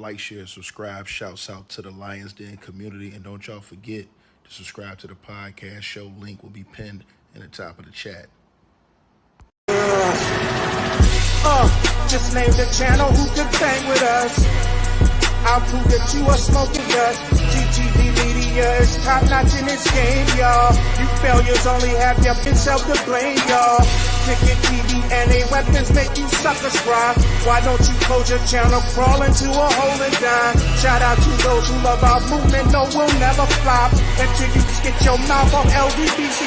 Like, share, subscribe. Shouts out to the Lions Den community. And don't y'all forget to subscribe to the podcast show. Link will be pinned in the top of the chat. Just name the channel who could bang with us. I'll prove that you are smoking dust. GGD Media is top notch in this game, y'all. You failures only have your self to blame, y'all. Cricket TV and a weapons make you suckers cry. Why don't you close your channel, crawl into a hole and die? Shout out to those who love our movement, no, we'll never flop until you get your mouth on LDBC.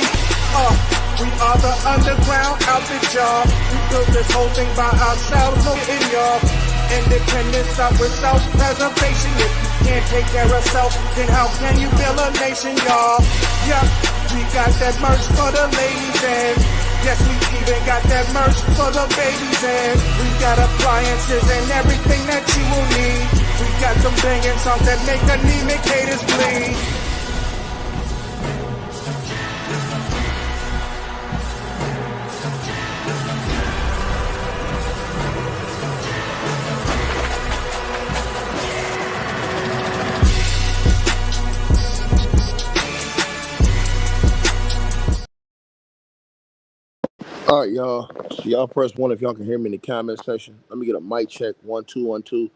We are the underground outfit, y'all. We built this whole thing by ourselves, no in y'all. Independence up with self-preservation. If you can't take care of self, then how can you build a nation, y'all? Yup, we got that merch for the ladies and yes, we even got that merch for the babies and we got appliances and everything that you will need. We got some banging songs that make anemic haters bleed. All right, y'all. So y'all press one if y'all can hear me in the comment section. Let me get a mic check. 1 2 1 2.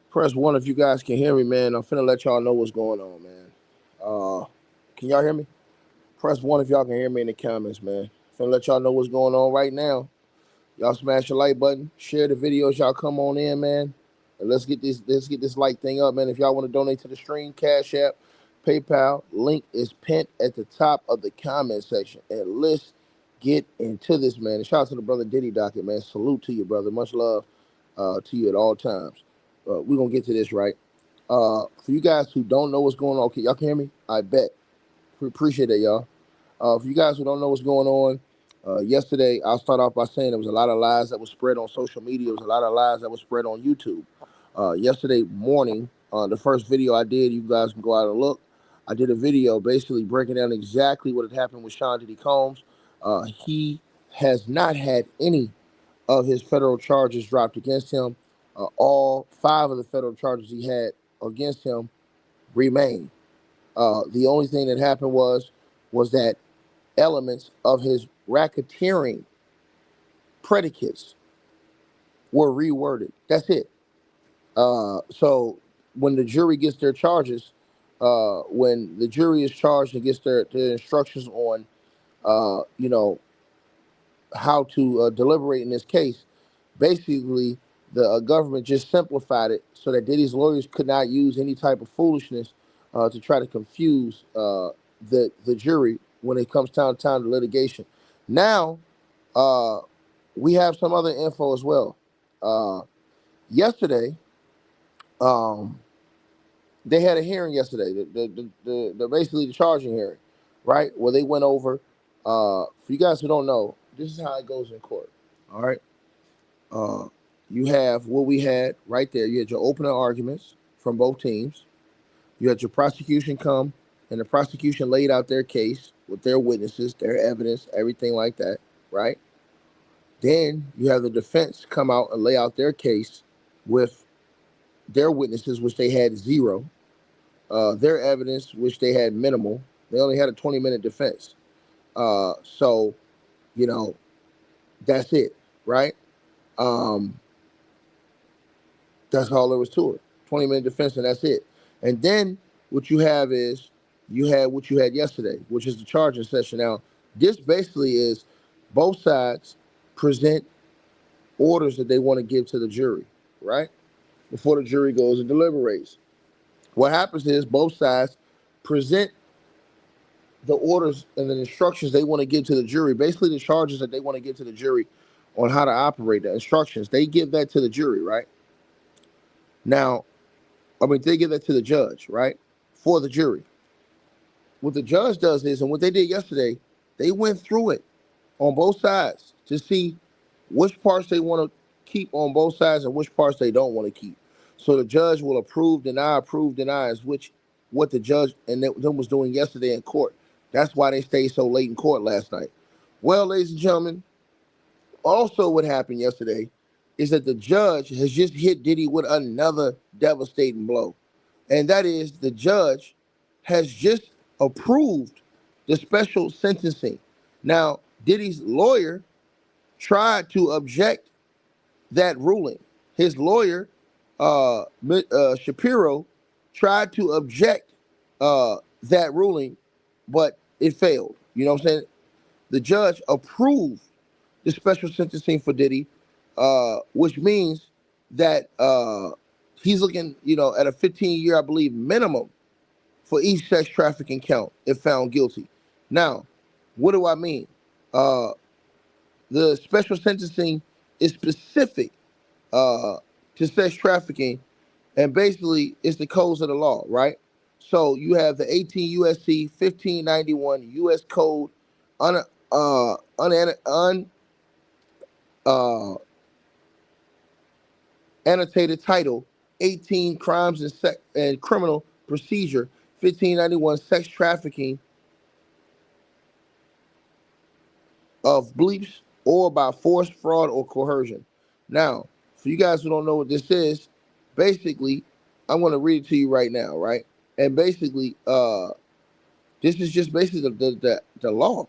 Press one if you guys can hear me, man. I'm finna let y'all know what's going on, man. Can y'all hear me? Press one if y'all can hear me in the comments, man. Finna let y'all know what's going on right now. Y'all smash the like button, share the videos. Y'all come on in, man, and let's get this like thing up, man. If y'all want to donate to the stream, Cash App, PayPal, link is pinned at the top of the comment section. And let's get into this, man. And shout out to the brother Diddy Docket, man. Salute to you, brother. Much love to you at all times. We're gonna get to this, right? For you guys who don't know what's going on, okay, y'all can hear me? I bet. Appreciate that, y'all. For you guys who don't know what's going on, yesterday, I'll start off by saying there was a lot of lies that was spread on social media. There was a lot of lies that was spread on YouTube. Yesterday morning, the first video I did, you guys can go out and look. I did a video basically breaking down exactly what had happened with Sean Diddy Combs. He has not had any of his federal charges dropped against him. All 5 of the federal charges he had against him remain. The only thing that happened was that elements of his racketeering predicates were reworded. That's it. So when the jury gets their charges, when the jury is charged and gets their instructions on, how to deliberate in this case, basically the government just simplified it so that Diddy's lawyers could not use any type of foolishness to try to confuse the jury when it comes time to litigation. Now, we have some other info as well. Yesterday, they had a hearing yesterday, the basically the charging hearing, right? Where they went over, for you guys who don't know, this is how it goes in court, all right? You have what we had right there. You had your opening arguments from both teams. You had your prosecution come, and the prosecution laid out their case with their witnesses, their evidence, everything like that, right? Then you have the defense come out and lay out their case with their witnesses, which they had 0, their evidence, which they had minimal. They only had a 20-minute defense. So, that's it, right? That's all there was to it. 20-minute defense, and that's it. And then what you have is you had what you had yesterday, which is the charging session. Now, this basically is both sides present orders that they want to give to the jury, right? Before the jury goes and deliberates. What happens is both sides present the orders and the instructions they want to give to the jury, basically the charges that they want to give to the jury on how to operate, the instructions. They give that to the jury, right? Now, they give that to the judge, right? For the jury. What the judge does is, and what they did yesterday, they went through it on both sides to see which parts they want to keep on both sides and which parts they don't want to keep. So the judge will approve, deny, is what the judge and them was doing yesterday in court. That's why they stayed so late in court last night. Well, ladies and gentlemen, also what happened yesterday is that the judge has just hit Diddy with another devastating blow. And that is the judge has just approved the special sentencing. Now, Diddy's lawyer tried to object that ruling. His lawyer, Shapiro, tried to object that ruling, but it failed. You know what I'm saying? The judge approved the special sentencing for Diddy, which means that he's looking, at a 15-year, I believe, minimum for each sex trafficking count if found guilty. Now, what do I mean? Uh, the special sentencing is specific uh, to sex trafficking, and basically it's the codes of the law, right? So you have the 18 USC 1591 U.S. Code, un, uh, uh, annotated title 18 Crimes and Criminal Procedure 1591 Sex Trafficking of beliefs or by force, fraud, or coercion. Now, for you guys who don't know what this is, basically, I'm going to read it to you right now, right? And basically, this is just basically the law.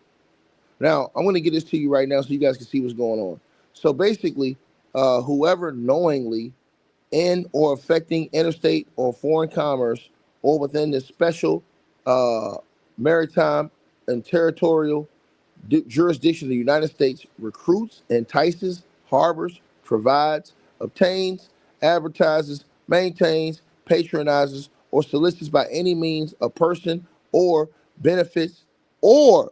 Now, I'm going to get this to you right now so you guys can see what's going on. So basically, whoever knowingly in or affecting interstate or foreign commerce or within the special maritime and territorial jurisdiction of the United States recruits, entices, harbors, provides, obtains, advertises, maintains, patronizes, or solicits by any means a person or benefits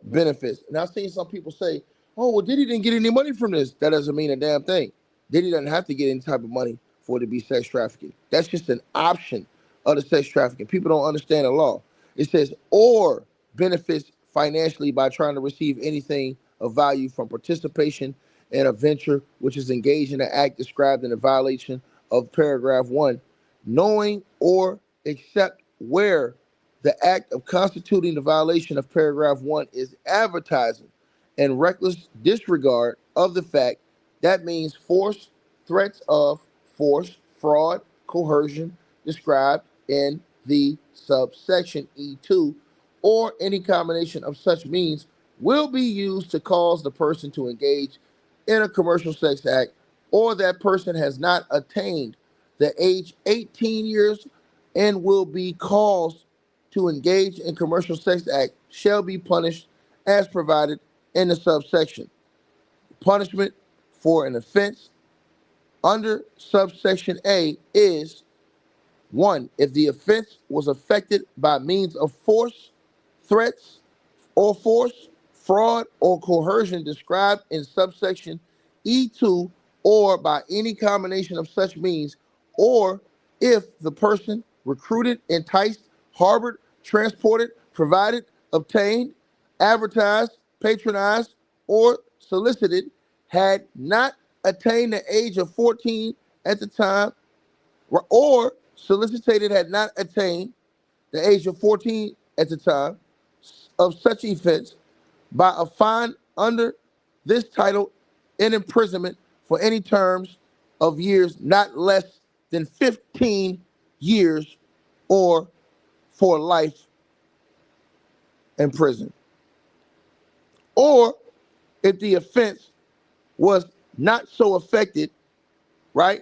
benefits. And I've seen some people say, "Oh, well, Diddy didn't get any money from this." That doesn't mean a damn thing. Diddy doesn't have to get any type of money for it to be sex trafficking. That's just an option of the sex trafficking. People don't understand the law. It says or benefits financially by trying to receive anything of value from participation in a venture which is engaged in an act described in a violation of paragraph 1, knowing or except where the act of constituting the violation of paragraph 1 is advertising and reckless disregard of the fact. That means force, threats of force, fraud, coercion described in the subsection E2, or any combination of such means will be used to cause the person to engage in a commercial sex act, or that person has not attained the age 18 years and will be caused to engage in commercial sex act shall be punished as provided in the subsection. Punishment for an offense under subsection A is 1. If the offense was effected by means of force, threats, or force, fraud, or coercion described in subsection E2, or by any combination of such means, or if the person recruited, enticed, harbored, transported, provided, obtained, advertised, patronized, or solicited had not attained the age of 14 at the time, or solicited had not attained the age of 14 at the time of such offense, by a fine under this title and imprisonment for any terms of years not less than 15 years, or for life in prison. Or if the offense was not so affected, right?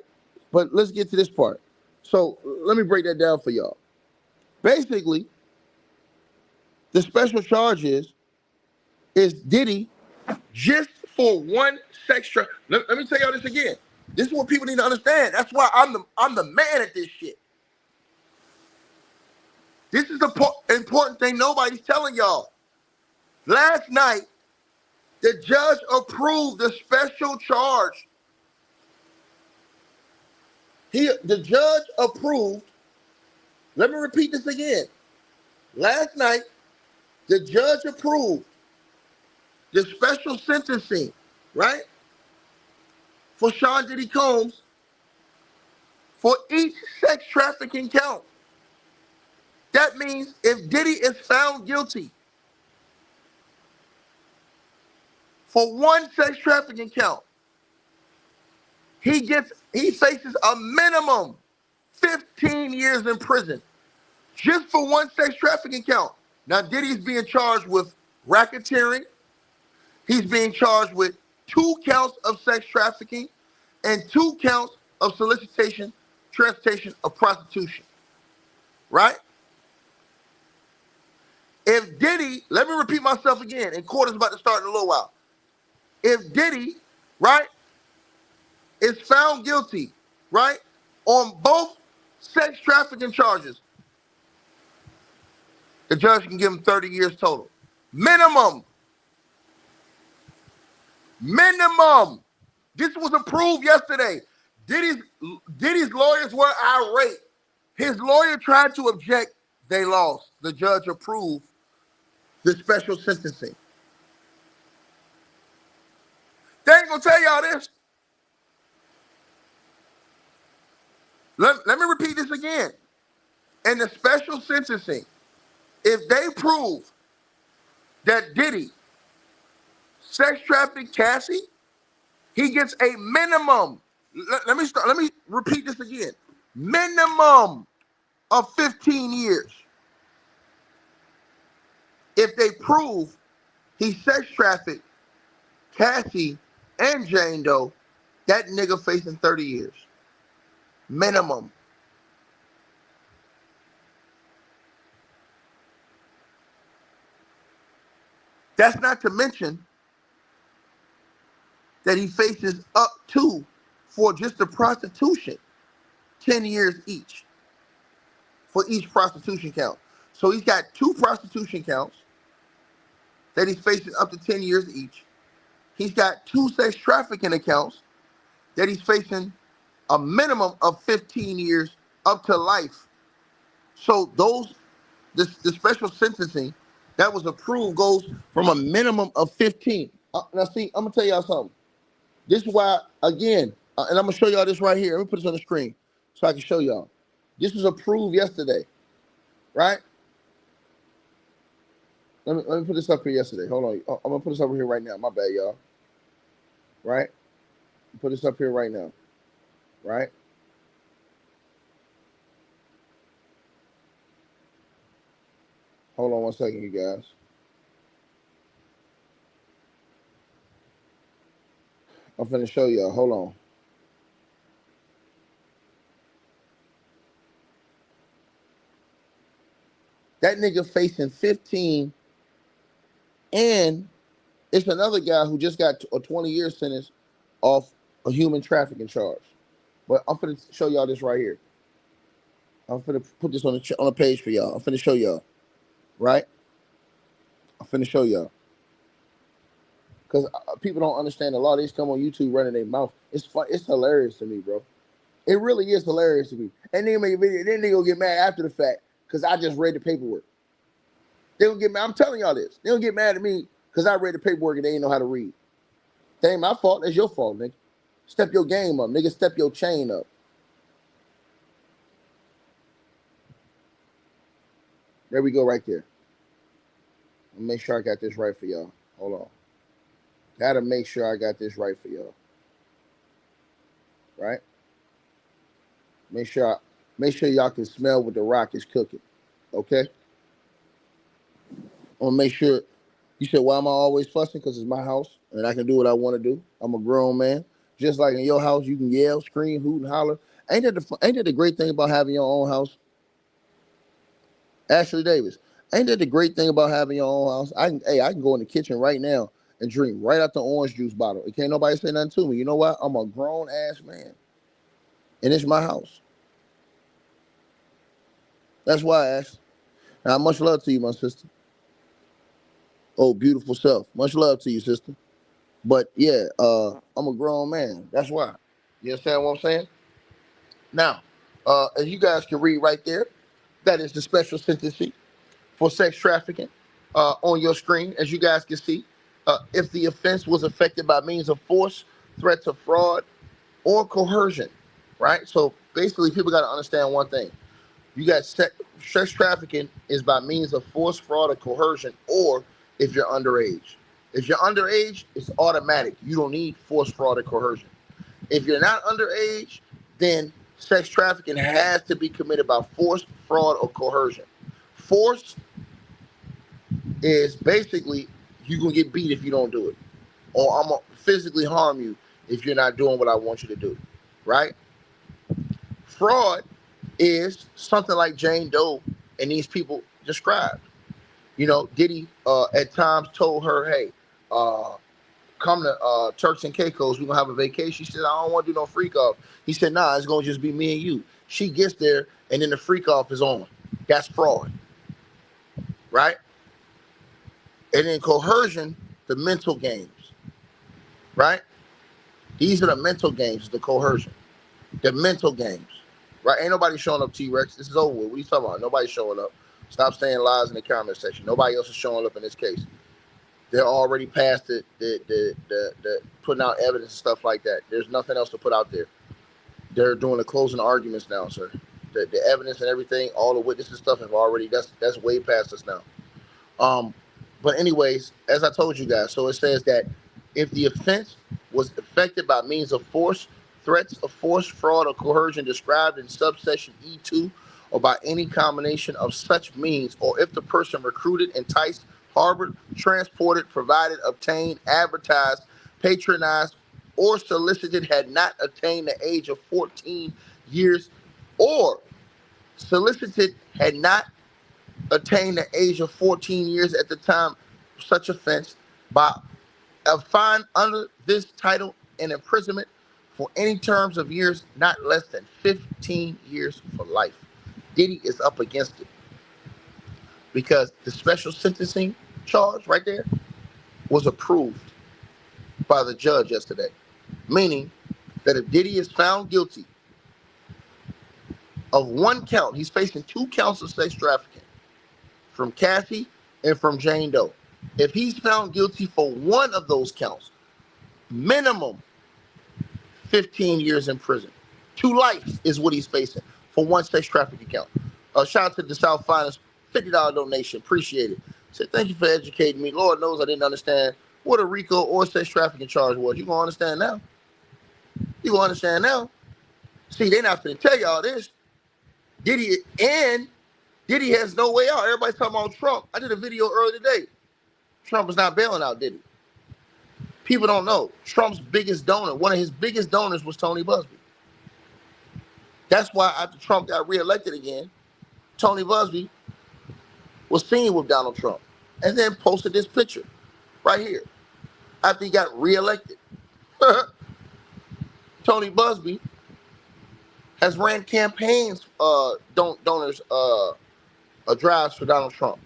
But let's get to this part. So let me break that down for y'all. Basically, the special charge is Diddy just for one sex traffic. Let me tell y'all this again. This is what people need to understand. That's why I'm the man at this shit. This is the important thing nobody's telling y'all. Last night, the judge approved the special charge. The judge approved. Let me repeat this again. Last night, the judge approved the special sentencing, right, for Sean Diddy Combs for each sex trafficking count. That means if Diddy is found guilty for one sex trafficking count, He faces a minimum 15 years in prison just for one sex trafficking count. Now, Diddy's being charged with racketeering. He's being charged with 2 counts of sex trafficking and 2 counts of solicitation, transportation of prostitution. Right? If Diddy, let me repeat myself again, and court is about to start in a little while. If Diddy, right, is found guilty, right, on both sex trafficking charges, the judge can give him 30 years total. Minimum. Minimum. This was approved yesterday. Diddy's lawyers were irate. His lawyer tried to object. They lost. The judge approved the special sentencing. They ain't gonna tell y'all this. Let me repeat this again. In the special sentencing, if they prove that Diddy sex trafficked Cassie, he gets a minimum. Let me repeat this again. Minimum of 15 years. If they prove he sex trafficked Cassie and Jane Doe, that nigga facing 30 years. Minimum. That's not to mention that he faces up to, for just the prostitution, 10 years each for each prostitution count. So he's got 2 prostitution counts that he's facing up to 10 years each. He's got 2 sex trafficking accounts that he's facing a minimum of 15 years up to life. So the special sentencing that was approved goes from a minimum of 15. Now see, I'm gonna tell y'all something. This is why, again, and I'm gonna show y'all this right here. Let me put this on the screen so I can show y'all. This was approved yesterday, right? Let me put this up here yesterday. Hold on. I'm gonna put this over here right now. My bad, y'all. Right? Put this up here right now. Right? Hold on one second, you guys. I'm finna show y'all. Hold on. That nigga facing 15, and it's another guy who just got a 20-year sentence off a human trafficking charge. But I'm finna show y'all this right here. I'm finna put this on the page for y'all. I'm finna show y'all. Right? I'm finna show y'all. Because people don't understand. A lot of these come on YouTube running their mouth. It's fun. It's hilarious to me, bro. It really is hilarious to me. And then make a video. Then they gonna get mad after the fact because I just read the paperwork. They gonna get mad. I'm telling y'all this. They gonna get mad at me because I read the paperwork and they ain't know how to read. That ain't my fault. That's your fault, nigga. Step your game up, nigga. Step your chain up. There we go, right there. I'll make sure I got this right for y'all. Hold on. Gotta make sure I got this right for y'all. Right? Make sure y'all can smell what the rock is cooking. Okay? I want to make sure. You said, why am I always fussing? Because it's my house and I can do what I want to do. I'm a grown man. Just like in your house, you can yell, scream, hoot, and holler. Ain't that the great thing about having your own house? Ashley Davis. Ain't that the great thing about having your own house? I can go in the kitchen right now and drink right out the orange juice bottle. It can't nobody say nothing to me. You know what? I'm a grown ass man. And it's my house. That's why, Ash. Now, much love to you, my sister. Oh, beautiful self. Much love to you, sister. But yeah, I'm a grown man. That's why. You understand what I'm saying? Now, as you guys can read right there, that is the special sentencing for sex trafficking on your screen, as you guys can see. If the offense was effected by means of force, threats of fraud, or coercion, right? So basically, people got to understand one thing. You got sex trafficking is by means of force, fraud, or coercion, or if you're underage. If you're underage, it's automatic. You don't need force, fraud, or coercion. If you're not underage, then sex trafficking has to be committed by force, fraud, or coercion. Force is basically you're going to get beat if you don't do it. Or I'm going to physically harm you if you're not doing what I want you to do. Right? Fraud is something like Jane Doe and these people described. Diddy at times told her, hey, come to Turks and Caicos, we're going to have a vacation. She said, I don't want to do no freak off. He said, nah, it's going to just be me and you. She gets there, and then the freak off is on. That's fraud. Right? And then coercion, the mental games. Right? These are the mental games, the coercion. The mental games. Right? Ain't nobody showing up, T-Rex. This is over with. What are you talking about? Nobody's showing up. Stop saying lies in the comment section. Nobody else is showing up in this case. They're already past the putting out evidence and stuff like that. There's nothing else to put out there. They're doing the closing arguments now, sir. The evidence and everything, all the witnesses stuff have already that's way past us now. But anyways, as I told you guys, so it says that if the offense was effected by means of force, threats of force, fraud, or coercion described in subsection E2, or by any combination of such means, or if the person recruited, enticed, harbored, transported, provided, obtained, advertised, patronized, or solicited had not attained the age of 14 years, or solicited had not attained the age of 14 years at the time of such offense, by a fine under this title and imprisonment for any terms of years not less than 15 years for life. Diddy is up against it because the special sentencing charge right there was approved by the judge yesterday, meaning that if Diddy is found guilty of one count, he's facing 2 counts of sex trafficking from Kathy and from Jane Doe. If he's found guilty for one of those counts, minimum 15 years in prison. 2 life is what he's facing for one sex trafficking count. Shout out to the South Finest, $50 donation. Appreciate it. Said, thank you for educating me. Lord knows I didn't understand what a RICO or sex trafficking charge was. You gonna understand now. You gonna understand now. See, they not finna tell y'all this. Diddy has no way out. Everybody's talking about Trump. I did a video earlier today. Trump is not bailing out Diddy. People don't know. Trump's biggest donor, one of his biggest donors was Tony Busby. That's why after Trump got reelected again, Tony Busby was seen with Donald Trump and then posted this picture right here after he got reelected. Tony Busby has ran campaigns, donors, drives for Donald Trump.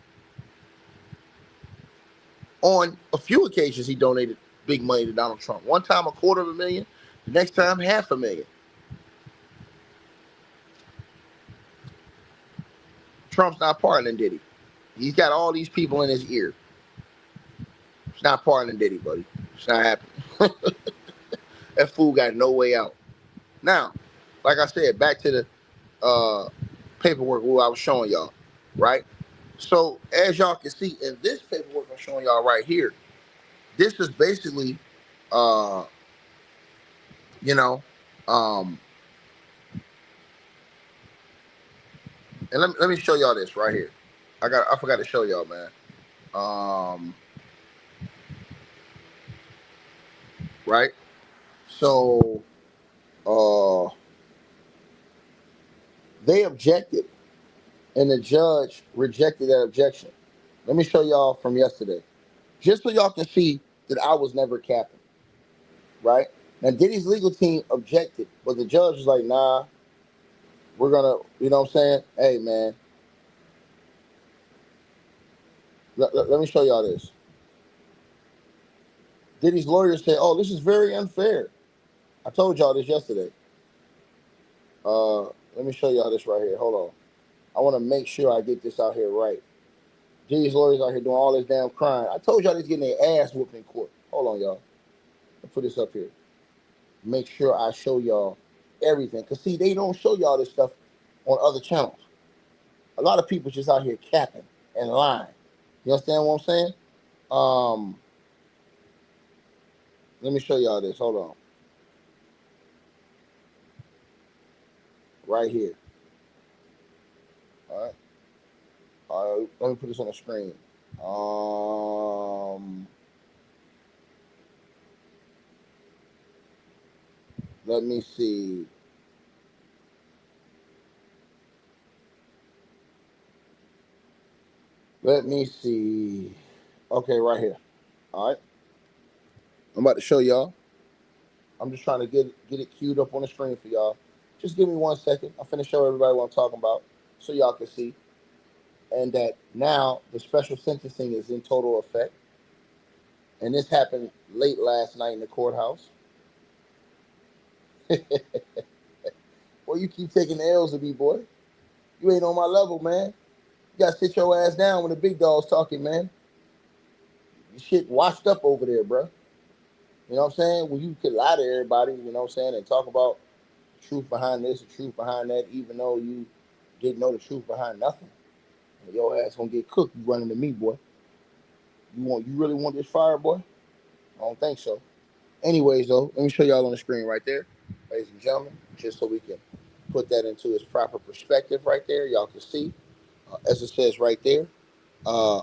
On a few occasions, he donated big money to Donald Trump. One time, $250,000. The next time, $500,000. Trump's not pardoning Diddy. He's got all these people in his ear. It's not pardoning Diddy, buddy. It's not happening. That fool got no way out. Now, like I said, back to the paperwork I was showing y'all, right? So as y'all can see in this paperwork I'm showing y'all right here, this is basically, and let me show y'all this right here. I forgot to show y'all, man. Right? So they objected and the judge rejected that objection. Let me show y'all from yesterday. Just so y'all can see that I was never capping. Right? Now Diddy's legal team objected, but the judge was like, nah, we're gonna, you know what I'm saying? Hey man. Let me show y'all this. Diddy's lawyers say, oh, this is very unfair. I told y'all this yesterday. Let me show y'all this right here. Hold on. I want to make sure I get this out here right. Diddy's lawyers out here doing all this damn crime. I told y'all they's getting their ass whooped in court. Hold on, y'all. I'll put this up here. Make sure I show y'all everything. Because, see, they don't show y'all this stuff on other channels. A lot of people just out here capping and lying. You understand what I'm saying? Let me show y'all this. Hold on. right here. All right. All right. Let me put this on the screen. Let me see. Let me see. Okay, right here. All right. I'm about to show y'all. I'm just trying to get it queued up on the screen for y'all. Just give me 1 second. I'm finna show everybody what I'm talking about so y'all can see. And that now the special sentencing is in total effect. And this happened late last night in the courthouse. Boy, you keep taking the L's with me, boy. You ain't on my level, man. You gotta sit your ass down when the big dog's talking, man. Your shit washed up over there, bro. You know what I'm saying? When you could lie to everybody, you know what I'm saying, and talk about the truth behind this, the truth behind that, even though you didn't know the truth behind nothing. And your ass gonna get cooked. You running to me, boy. You really want this fire, boy? I don't think so. Anyways, though, let me show y'all on the screen right there, ladies and gentlemen, just so we can put that into its proper perspective right there. Y'all can see, as it says right there. Uh,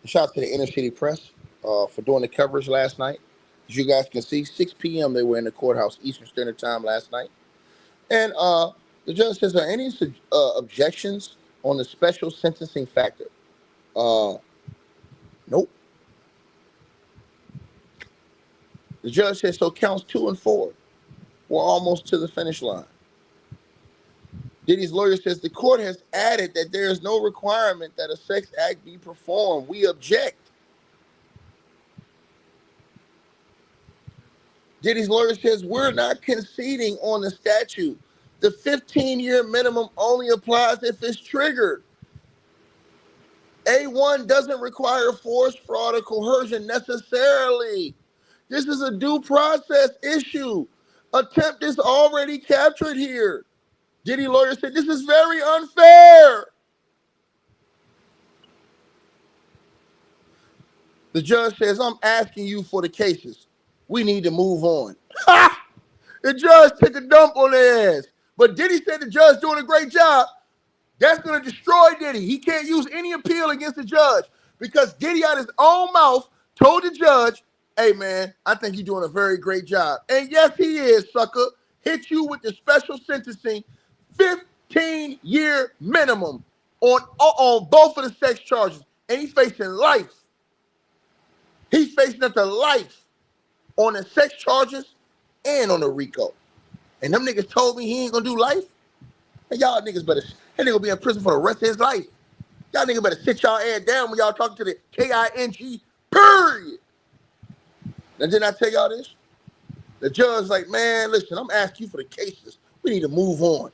Shout out to the Inner City Press for doing the coverage last night. As you guys can see, 6 p.m. they were in the courthouse Eastern Standard Time last night. And the judge says, are any objections on the special sentencing factor? Nope. The judge says, so counts 2 and 4. We're almost to the finish line. Diddy's lawyer says the court has added that there is no requirement that a sex act be performed. We object. Diddy's lawyer says we're not conceding on the statute. The 15-year minimum only applies if it's triggered. A1 doesn't require force, fraud, or coercion necessarily. This is a due process issue. Attempt is already captured here. Diddy lawyer said this is very unfair. The judge says, I'm asking you for the cases. We need to move on. The judge took a dump on their ass. But Diddy said the judge doing a great job. That's going to destroy Diddy. He can't use any appeal against the judge because Diddy out his own mouth told the judge, hey, man, I think you're doing a very great job. And yes, he is, sucker. Hit you with the special sentencing, 15-year minimum on both of the sex charges. And he's facing life. He's facing up to life on the sex charges and on the RICO. And them niggas told me he ain't gonna do life. And y'all niggas better, that nigga be in prison for the rest of his life. Y'all niggas better sit y'all ass down when y'all talking to the KING, period. Now, didn't I tell y'all this? The judge's like, man, listen, I'm asking you for the cases. We need to move on.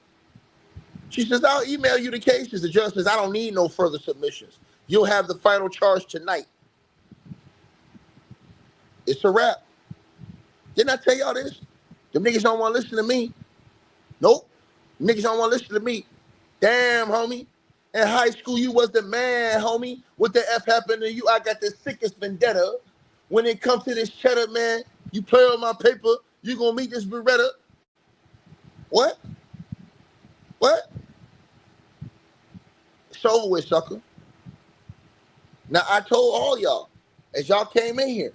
She says, I'll email you the cases. The judge says, I don't need no further submissions. You'll have the final charge tonight. It's a wrap. Didn't I tell y'all this? Them niggas don't want to listen to me. Nope. Niggas don't want to listen to me. Damn, homie. In high school, you was the man, homie. What the F happened to you? I got the sickest vendetta. When it comes to this cheddar, man, you play on my paper, you gonna meet this Beretta. What? What? It's over with, sucker. Now, I told all y'all, as y'all came in here,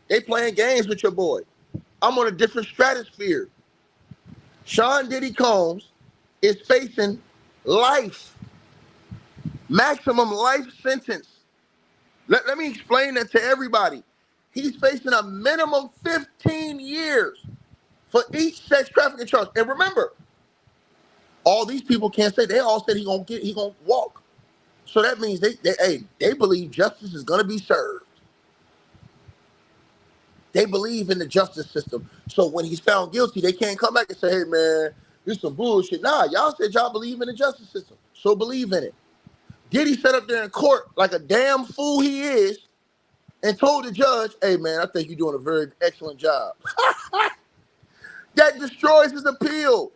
they playing games with your boy. I'm on a different stratosphere. Sean Diddy Combs is facing life, maximum life sentence. Let me explain that to everybody. He's facing a minimum 15 years for each sex trafficking charge. And remember, all these people can't say, they all said he gonna walk. So that means they believe justice is gonna be served. They believe in the justice system. So when he's found guilty, they can't come back and say, hey, man, this is some bullshit. Nah, y'all said y'all believe in the justice system. So believe in it. Diddy sat up there in court like a damn fool he is and told the judge, hey, man, I think you're doing a very excellent job. That destroys his appeal.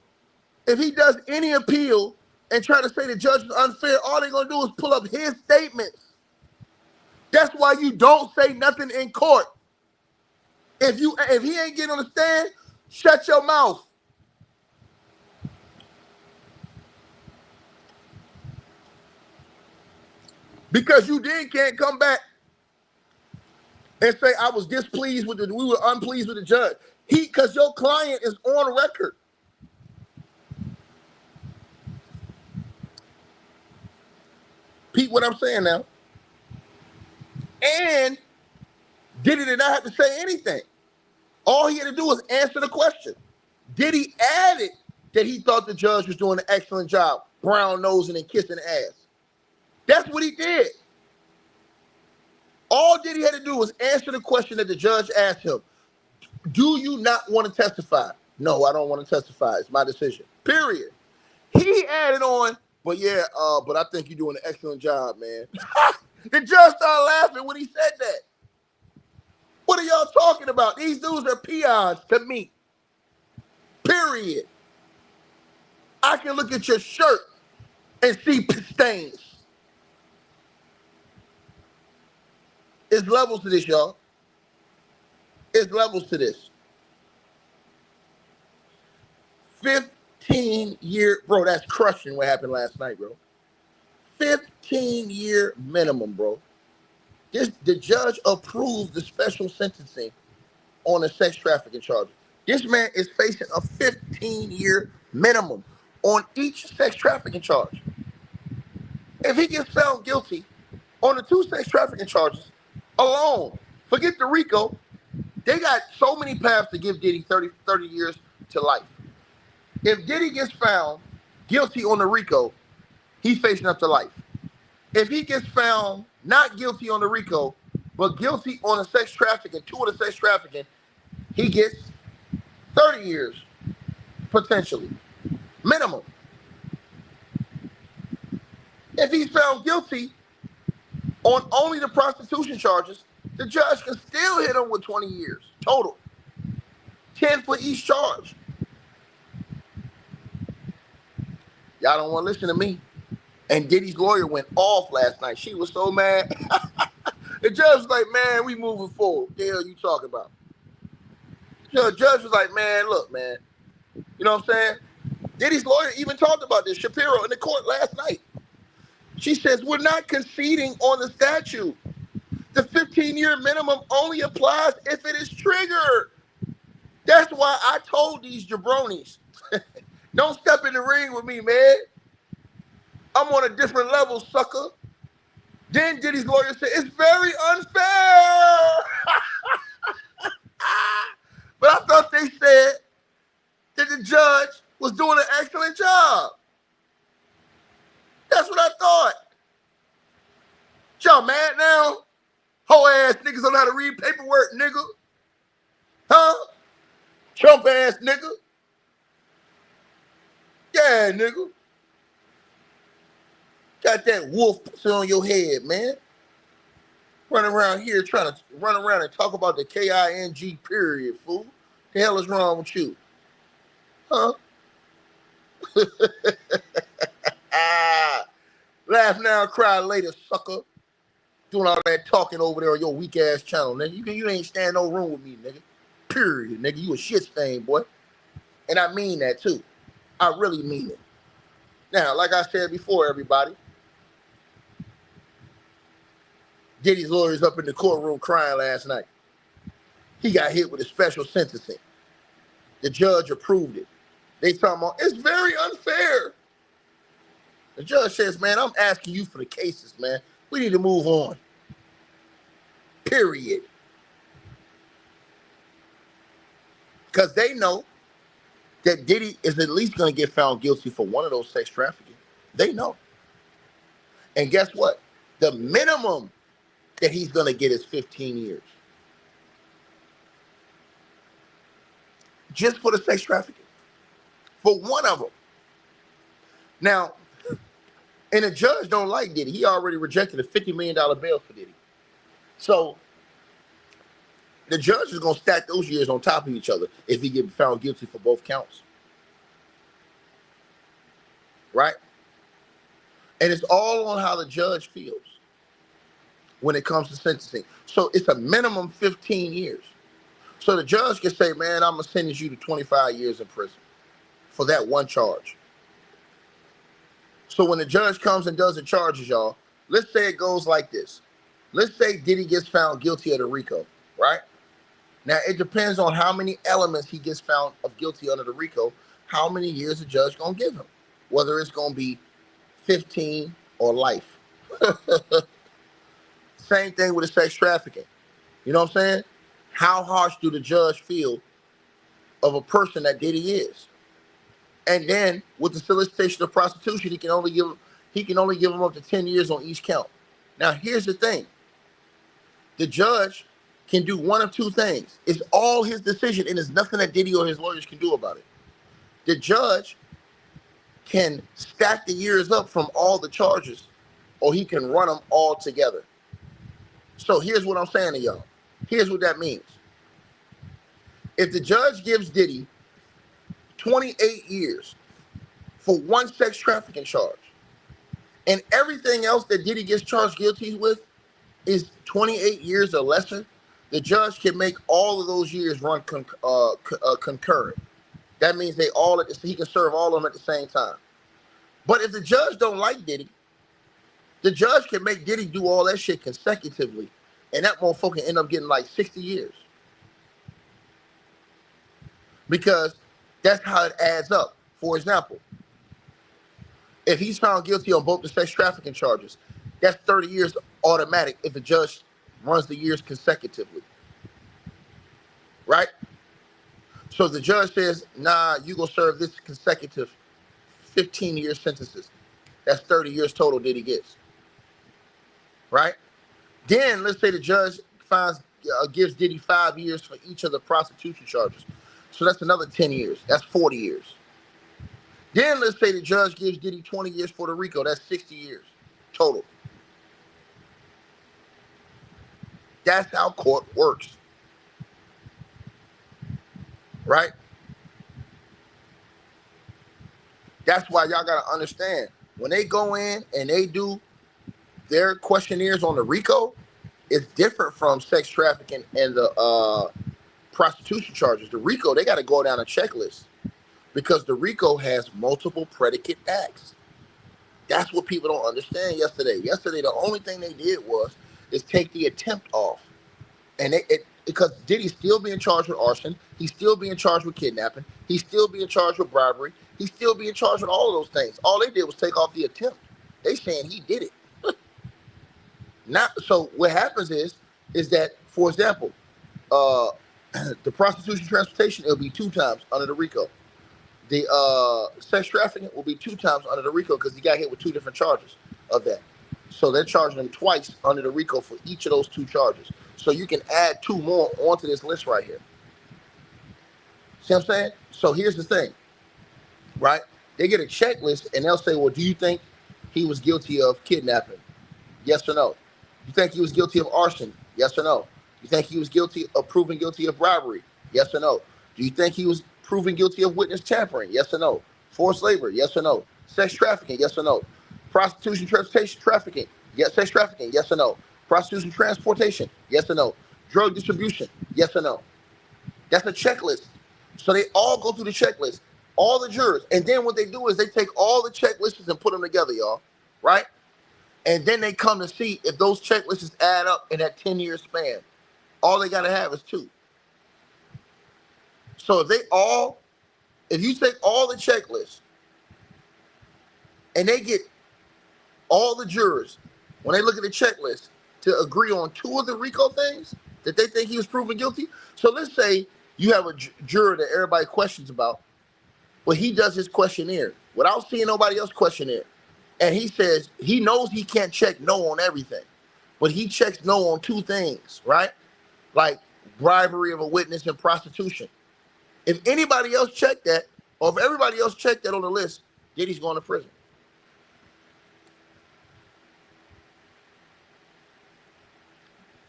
If he does any appeal and try to say the judge is unfair, all they're going to do is pull up his statements. That's why you don't say nothing in court. If he ain't getting on the stand, shut your mouth. Because you then can't come back and say I was displeased with we were unpleased with the judge. Because your client is on record. Pete, what I'm saying now. And Diddy did not have to say anything. All he had to do was answer the question. Diddy added that he thought the judge was doing an excellent job, brown nosing and kissing ass. That's what he did. All Diddy had to do was answer the question that the judge asked him. Do you not want to testify? No, I don't want to testify. It's my decision. Period. He added on, but I think you're doing an excellent job, man. The judge started laughing when he said that. What are y'all talking about? These dudes are peons to me. Period. I can look at your shirt and see stains. It's levels to this, y'all. It's levels to this. 15-year, bro, that's crushing what happened last night, bro. 15-year minimum, bro. The judge approved the special sentencing on the sex trafficking charges. This man is facing a 15-year minimum on each sex trafficking charge. If he gets found guilty on the 2 sex trafficking charges alone, forget the RICO, they got so many paths to give Diddy 30 years to life. If Diddy gets found guilty on the RICO, he's facing up to life. If he gets found not guilty on the RICO, but guilty on the sex trafficking, 2 of the sex trafficking, he gets 30 years, potentially, minimum. If he's found guilty on only the prostitution charges, the judge can still hit him with 20 years total. 10 for each charge. Y'all don't want to listen to me. And Diddy's lawyer went off last night. She was so mad. The judge was like, man, we moving forward. What the hell you talking about? The judge was like, man, look, man. You know what I'm saying? Diddy's lawyer even talked about this, Shapiro, in the court last night. She says, we're not conceding on the statute. The 15-year minimum only applies if it is triggered. That's why I told these jabronis, don't step in the ring with me, man. I'm on a different level, sucker. Then Diddy's lawyer said, it's very unfair. But I thought they said that the judge was doing an excellent job. That's what I thought. Y'all mad now? Whole ass niggas don't know how to read paperwork, nigga. Huh? Trump ass nigga. Yeah, nigga. Got that wolf pussy on your head, man. Running around here trying to run around and talk about the KING period, fool. The hell is wrong with you? Huh? Laugh now, cry later, sucker. Doing all that talking over there on your weak ass channel, nigga. You ain't stand no room with me, nigga. Period, nigga. You a shit stain, boy. And I mean that too. I really mean it. Now, like I said before, everybody, Diddy's lawyers up in the courtroom crying last night. He got hit with a special sentencing. The judge approved it. They talking about, it's very unfair. The judge says, man, I'm asking you for the cases, man. We need to move on. Period. Because they know that Diddy is at least going to get found guilty for one of those sex trafficking. They know. And guess what? The minimum that he's going to get is 15 years. Just for the sex trafficking. For one of them. Now, and the judge don't like Diddy. He already rejected a $50 million bail for Diddy. So, the judge is going to stack those years on top of each other if he gets found guilty for both counts. Right? And it's all on how the judge feels when it comes to sentencing. So it's a minimum 15 years. So the judge can say, man, I'm going to sentence you to 25 years in prison for that one charge. So when the judge comes and does the charges, y'all, let's say it goes like this. Let's say Diddy gets found guilty of the RICO, right? Now, it depends on how many elements he gets found of guilty under the RICO, how many years the judge going to give him, whether it's going to be 15 or life. Same thing with the sex trafficking. You know what I'm saying? How harsh do the judge feel of a person that Diddy is? And then with the solicitation of prostitution, he can only give him up to 10 years on each count. Now, here's the thing. The judge can do one of two things. It's all his decision, and there's nothing that Diddy or his lawyers can do about it. The judge can stack the years up from all the charges, or he can run them all together. So here's what I'm saying to y'all. Here's what that means. If the judge gives Diddy 28 years for one sex trafficking charge, and everything else that Diddy gets charged guilty with is 28 years or lesser, the judge can make all of those years run concurrent. That means he can serve all of them at the same time. But if the judge don't like Diddy, the judge can make Diddy do all that shit consecutively, and that motherfucker can end up getting like 60 years. Because that's how it adds up. For example, if he's found guilty on both the sex trafficking charges, that's 30 years automatic if the judge runs the years consecutively. Right? So if the judge says, nah, you gonna serve this consecutive 15-year sentences. That's 30 years total Diddy gets. Right? Then let's say the judge gives Diddy 5 years for each of the prostitution charges. So that's another 10 years. That's 40 years. Then let's say the judge gives Diddy 20 years for the RICO. That's 60 years total. That's how court works. Right? That's why y'all got to understand. When they go in and they do their questionnaires on the RICO, it's different from sex trafficking and the prostitution charges. The RICO, they got to go down a checklist because the RICO has multiple predicate acts. That's what people don't understand yesterday. Yesterday, the only thing they did is take the attempt off. And because Diddy's still being charged with arson, he's still being charged with kidnapping, he's still being charged with bribery, he's still being charged with all of those things. All they did was take off the attempt. They saying he did it. So what happens is that, for example, the prostitution transportation, it'll be 2 times under the RICO. The sex trafficking will be 2 times under the RICO because he got hit with 2 different charges of that. So they're charging him twice under the RICO for each of those 2 charges. So you can add 2 more onto this list right here. See what I'm saying? So here's the thing, right? They get a checklist and they'll say, well, do you think he was guilty of kidnapping? Yes or no? You think he was guilty of arson? Yes or no? You think he was proven guilty of bribery? Yes or no? Do you think he was proven guilty of witness tampering? Yes or no? Forced labor? Yes or no? Sex trafficking? Yes or no? Prostitution, transportation, trafficking? Yes, sex trafficking? Yes or no? Prostitution, transportation? Yes or no? Drug distribution? Yes or no? That's a checklist. So they all go through the checklist, all the jurors. And then what they do is they take all the checklists and put them together, y'all, right? And then they come to see if those checklists add up in that 10-year span. All they got to have is 2. So if you take all the checklists and they get all the jurors, when they look at the checklist, to agree on 2 of the RICO things that they think he was proven guilty. So let's say you have a juror that everybody questions about, but he does his questionnaire without seeing nobody else's questionnaire. And he says he knows he can't check no on everything, but he checks no on 2 things, right? Like bribery of a witness and prostitution. If anybody else checked that, or if everybody else checked that on the list, Diddy's going to prison.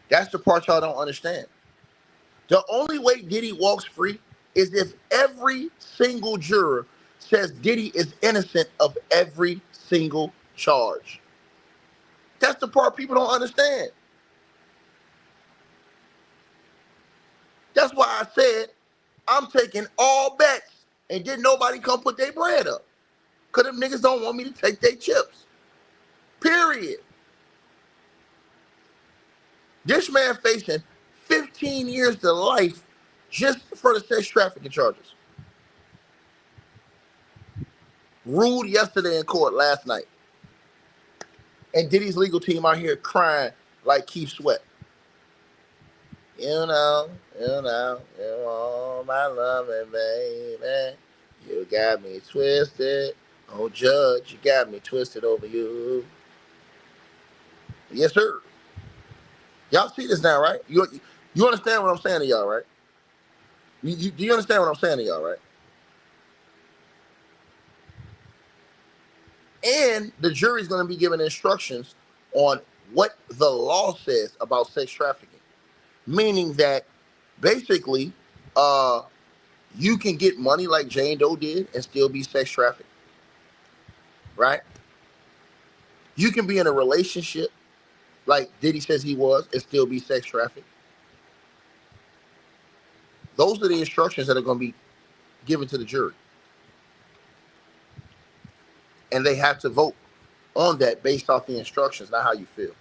That's the part y'all don't understand. The only way Diddy walks free is if every single juror says Diddy is innocent of every single charge. That's the part people don't understand. That's why I said I'm taking all bets and didn't nobody come put their bread up. Because them niggas don't want me to take their chips. Period. This man facing 15 years to life just for the sex trafficking charges. Ruled yesterday in court last night. And Diddy's legal team out here crying like Keith Sweat. You know, my loving baby. You got me twisted. Oh, Judge, you got me twisted over you. Yes, sir. Y'all see this now, right? You understand what I'm saying to y'all, right? Do you understand what I'm saying to y'all, right? And the jury's going to be given instructions on what the law says about sex trafficking. Meaning that basically you can get money like Jane Doe did and still be sex trafficked, right? You can be in a relationship like Diddy says he was and still be sex trafficked. Those are the instructions that are going to be given to the jury. And they have to vote on that based off the instructions, not how you feel.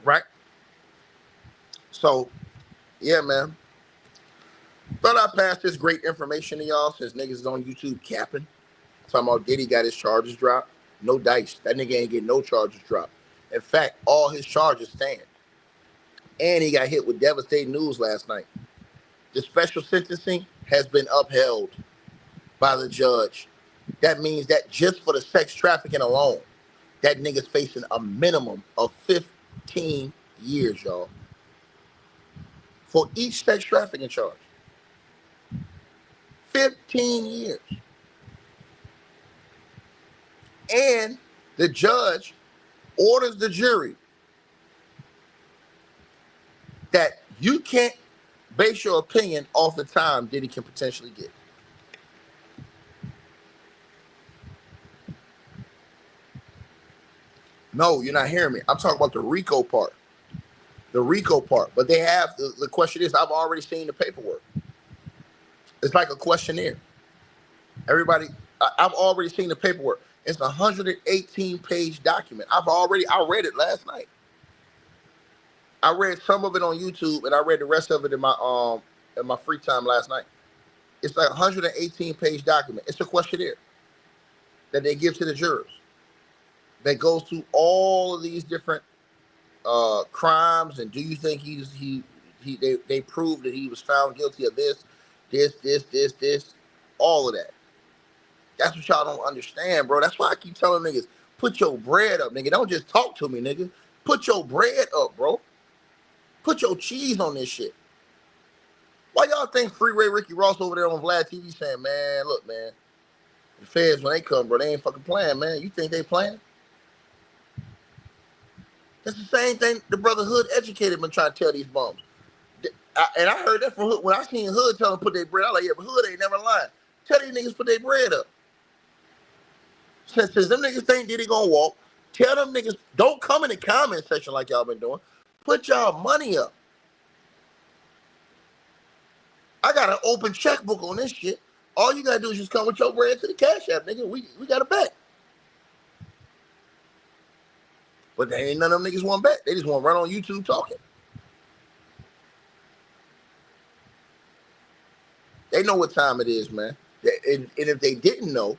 Right? So, yeah, man. Thought I'd pass this great information to y'all since niggas is on YouTube capping. Talking about Diddy got his charges dropped. No dice. That nigga ain't getting no charges dropped. In fact, all his charges stand. And he got hit with devastating news last night. The special sentencing has been upheld by the judge. That means that just for the sex trafficking alone, that nigga's facing a minimum of 15 years, y'all. For each sex trafficking charge. 15 years. And the judge orders the jury that you can't base your opinion off the time Diddy can potentially get. No, you're not hearing me. I'm talking about the RICO part. The RICO part. But they have, the question is, I've already seen the paperwork. It's like a questionnaire. Everybody, I've already seen the paperwork. It's a 118-page document. I read it last night. I read some of it on YouTube, and I read the rest of it in my free time last night. It's like a 118-page document. It's a questionnaire that they give to the jurors that goes through all of these different crimes, and do you think they proved that he was found guilty of this, all of that. That's what y'all don't understand, bro. That's why I keep telling niggas, put your bread up, nigga. Don't just talk to me, nigga. Put your bread up, bro. Put your cheese on this shit. Why y'all think Freeway Ricky Ross over there on Vlad TV saying, man, look, man, the feds, when they come, bro, they ain't fucking playing, man. You think they playing? That's the same thing the brother Hood Educated been trying to tell these bums. And I heard that from Hood. When I seen Hood tell them put their bread, I was like, yeah, but Hood ain't never lying. Tell these niggas put their bread up. Since them niggas think Diddy gonna walk, tell them niggas, don't come in the comment section like y'all been doing. Put y'all money up. I got an open checkbook on this shit. All you gotta do is just come with your bread to the Cash App, nigga. We got a bet. But they ain't none of them niggas want to bet. They just want to run on YouTube talking. They know what time it is, man. And if they didn't know,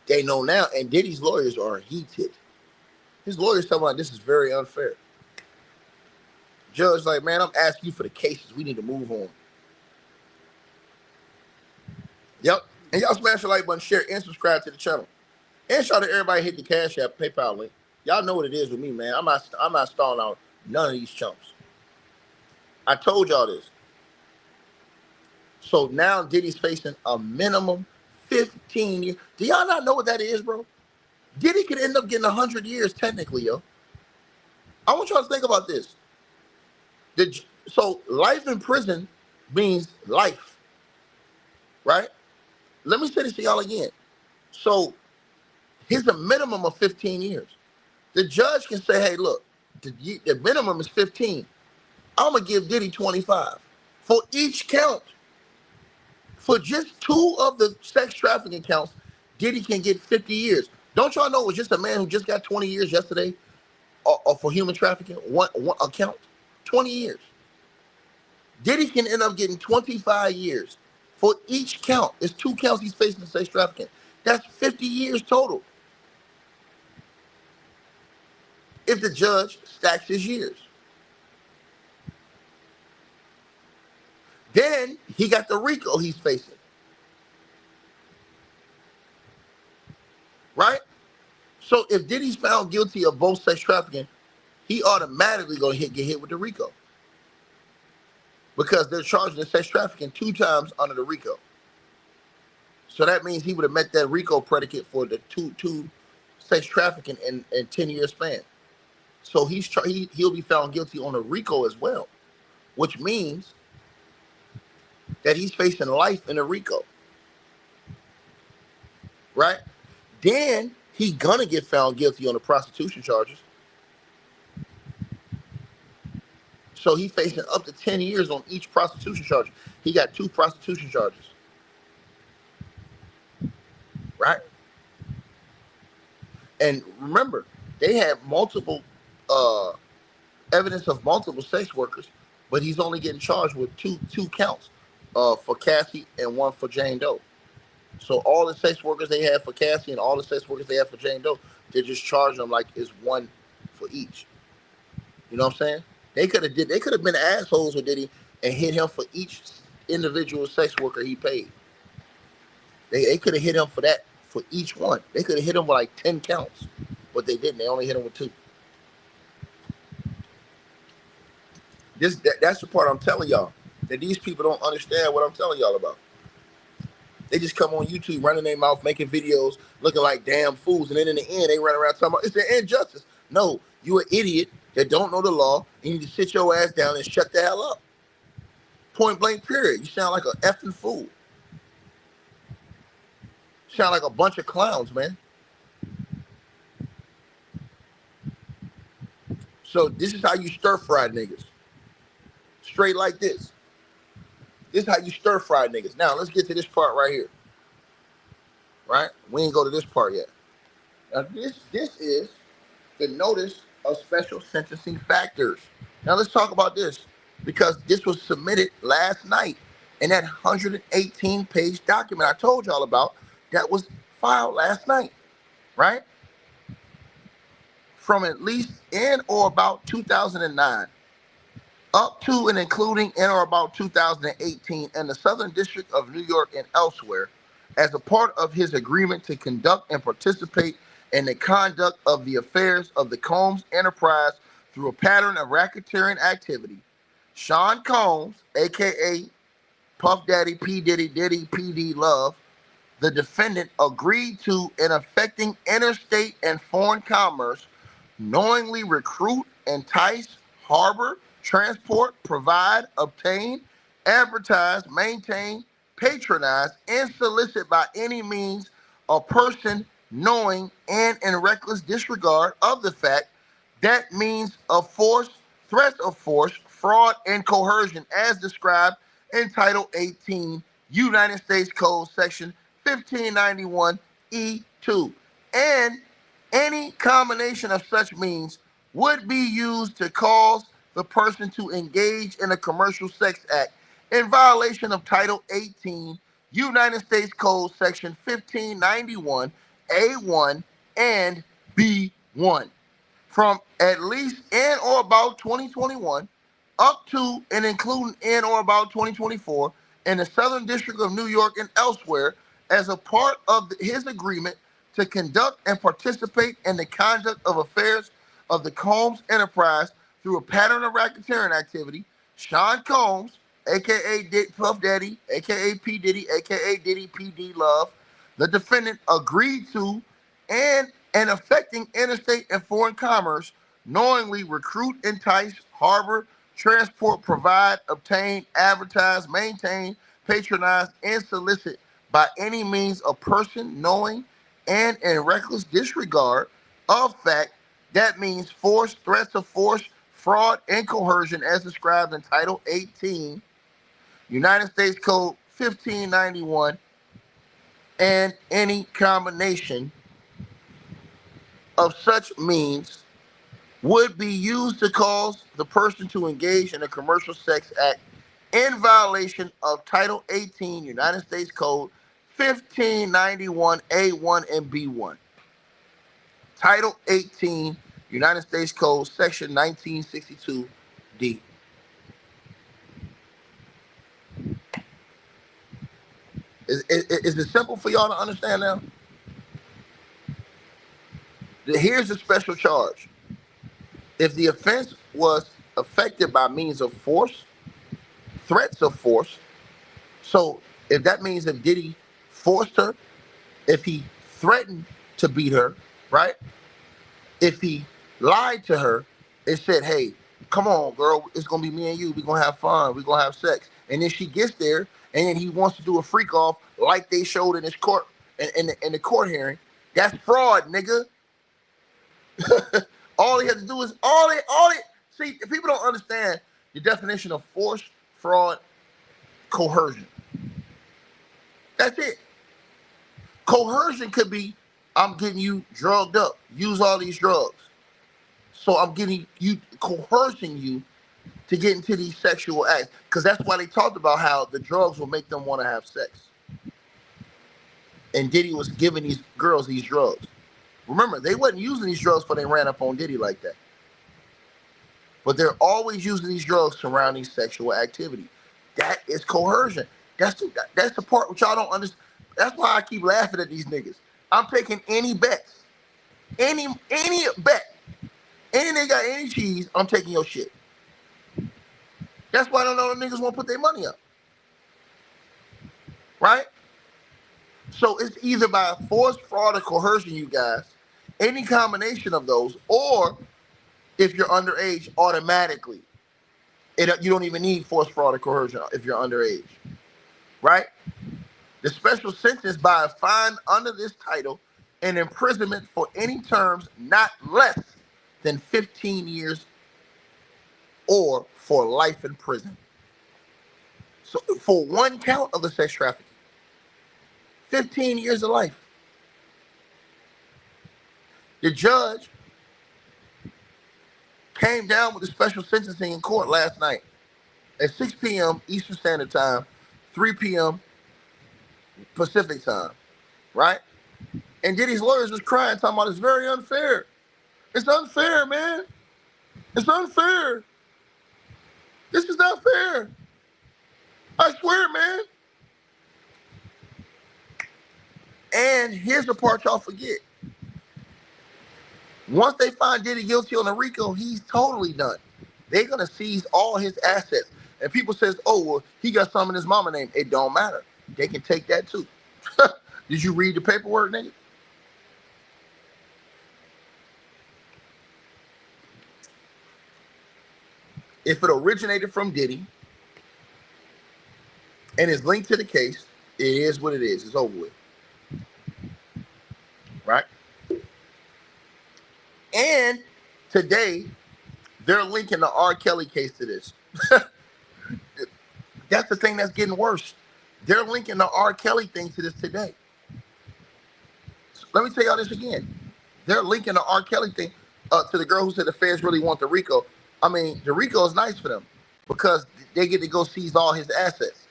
they know now. And Diddy's lawyers are heated. His lawyers tell me this is very unfair. Judge like, man, I'm asking you for the cases. We need to move on. Yep. And y'all smash the like button, share, and subscribe to the channel. And shout out to everybody hit the Cash App, PayPal link. Y'all know what it is with me, man. I'm not stalling out none of these chumps. I told y'all this. So now Diddy's facing a minimum 15 years. Do y'all not know what that is, bro? Diddy could end up getting 100 years technically, yo. I want y'all to think about this. So life in prison means life, right? Let me say this to y'all again. So here's a minimum of 15 years. The judge can say, hey, look, the minimum is 15. I'm going to give Diddy 25 for each count. For just 2 of the sex trafficking counts, Diddy can get 50 years. Don't y'all know it was just a man who just got 20 years yesterday for human trafficking? One account, 20 years. Diddy can end up getting 25 years for each count. It's 2 counts he's facing in sex trafficking. That's 50 years total. If the judge stacks his years. Then he got the RICO he's facing. Right? So if Diddy's found guilty of both sex trafficking, he automatically gonna get hit with the RICO. Because they're charging the sex trafficking 2 times under the RICO. So that means he would have met that RICO predicate for the two sex trafficking in 10-year span. So he'll be found guilty on a RICO as well, which means that he's facing life in a RICO, right? Then he's gonna get found guilty on the prostitution charges. So he's facing up to 10 years on each prostitution charge. He got 2 prostitution charges, right? And remember, they had multiple evidence of multiple sex workers, but he's only getting charged with two counts for Cassie and 1 for Jane Doe. So all the sex workers they had for Cassie and all the sex workers they had for Jane Doe, they're just charging them like it's 1 for each. You know what I'm saying? They could have been assholes with Diddy and hit him for each individual sex worker he paid. They could have hit him for that for each one. They could have hit him with like 10 counts, but they didn't. They only hit him with 2. That's the part I'm telling y'all, that these people don't understand what I'm telling y'all about. They just come on YouTube running their mouth, making videos, looking like damn fools, and then in the end they run around talking about it's an injustice. No, you an idiot that don't know the law, and you need to sit your ass down and shut the hell up. Point blank period. You sound like an effing fool. You sound like a bunch of clowns, man. So this is how you stir fry niggas. Straight like this. This is how you stir fry niggas. Now let's get to this part right here. Right? We ain't go to this part yet. Now this is the notice of special sentencing factors. Now let's talk about this, because this was submitted last night in that 118-page document I told y'all about that was filed last night, right? From at least in or about 2009 up to and including in or about 2018 in the Southern District of New York and elsewhere, as a part of his agreement to conduct and participate in the conduct of the affairs of the Combs enterprise through a pattern of racketeering activity, Sean Combs, aka Puff Daddy, P. Diddy, Diddy, PD Love, the defendant, agreed to, in affecting interstate and foreign commerce, knowingly recruit, entice, harbor, transport, provide, obtain, advertise, maintain, patronize, and solicit by any means a person knowing and in reckless disregard of the fact that means of force, threats of force, fraud, and coercion as described in Title 18, United States Code, Section 1591 E2. And any combination of such means would be used to cause the person to engage in a commercial sex act in violation of Title 18, United States Code, Section 1591 A1 and B1. From at least in or about 2021 up to and including in or about 2024 in the Southern District of New York and elsewhere, as a part of his agreement to conduct and participate in the conduct of affairs of the Combs enterprise through a pattern of racketeering activity, Sean Combs, aka Puff Daddy, aka P. Diddy, aka Diddy PD Love, the defendant, agreed to and affecting interstate and foreign commerce, knowingly recruit, entice, harbor, transport, provide, obtain, advertise, maintain, patronize, and solicit by any means a person knowing and in reckless disregard of fact that means force, threats of force, fraud, and coercion as described in Title 18, United States Code 1591, and any combination of such means would be used to cause the person to engage in a commercial sex act in violation of Title 18 United States Code 1591 A1 and B1. Title 18 United States Code Section 1962 D. Is it simple for y'all to understand now? Here's a special charge. If the offense was affected by means of force, threats of force, so if that means if Diddy forced her, if he threatened to beat her, right? If he lied to her and said, hey, come on, girl, it's going to be me and you. We're going to have fun. We're going to have sex. And then she gets there and then he wants to do a freak off like they showed in his court, in the court hearing. That's fraud, nigga. All he has to do is see, people don't understand the definition of force, fraud, coercion. That's it. Coercion could be, I'm getting you drugged up, use all these drugs. So I'm getting you, coercing you to get into these sexual acts. Because that's why they talked about how the drugs will make them want to have sex. And Diddy was giving these girls these drugs. Remember, they wasn't using these drugs before they ran up on Diddy like that. But they're always using these drugs surrounding sexual activity. That is coercion. That's the part which y'all don't understand. That's why I keep laughing at these niggas. I'm taking any bets. Any bet. Any nigga got any cheese, I'm taking your shit. That's why I don't know the niggas won't put their money up. Right? So it's either by force, fraud, or coercion, you guys. Any combination of those, or if you're underage, automatically. You don't even need force, fraud, or coercion if you're underage. Right? The special sentence by a fine under this title and imprisonment for any terms not less than 15 years or for life in prison. So for one count of the sex trafficking, 15 years of life. The judge came down with the special sentencing in court last night at 6 p.m. Eastern Standard Time, 3 p.m. Pacific Time, right? And Diddy's lawyers was crying, talking about it's very unfair. It's unfair, man. It's unfair. This is not fair. I swear, man. And here's the part y'all forget. Once they find Diddy guilty on the RICO, he's totally done. They're going to seize all his assets. And people says, oh, well, he got some in his mama name. It don't matter. They can take that too. Did you read the paperwork, nigga? If it originated from Diddy and is linked to the case, it is what it is. It's over with. Right? And today, they're linking the R. Kelly case to this. That's the thing that's getting worse. They're linking the R. Kelly thing to this today. So let me tell y'all this again. They're linking the R. Kelly thing to the girl who said the feds really want the RICO. I mean, the RICO is nice for them because they get to go seize all his assets.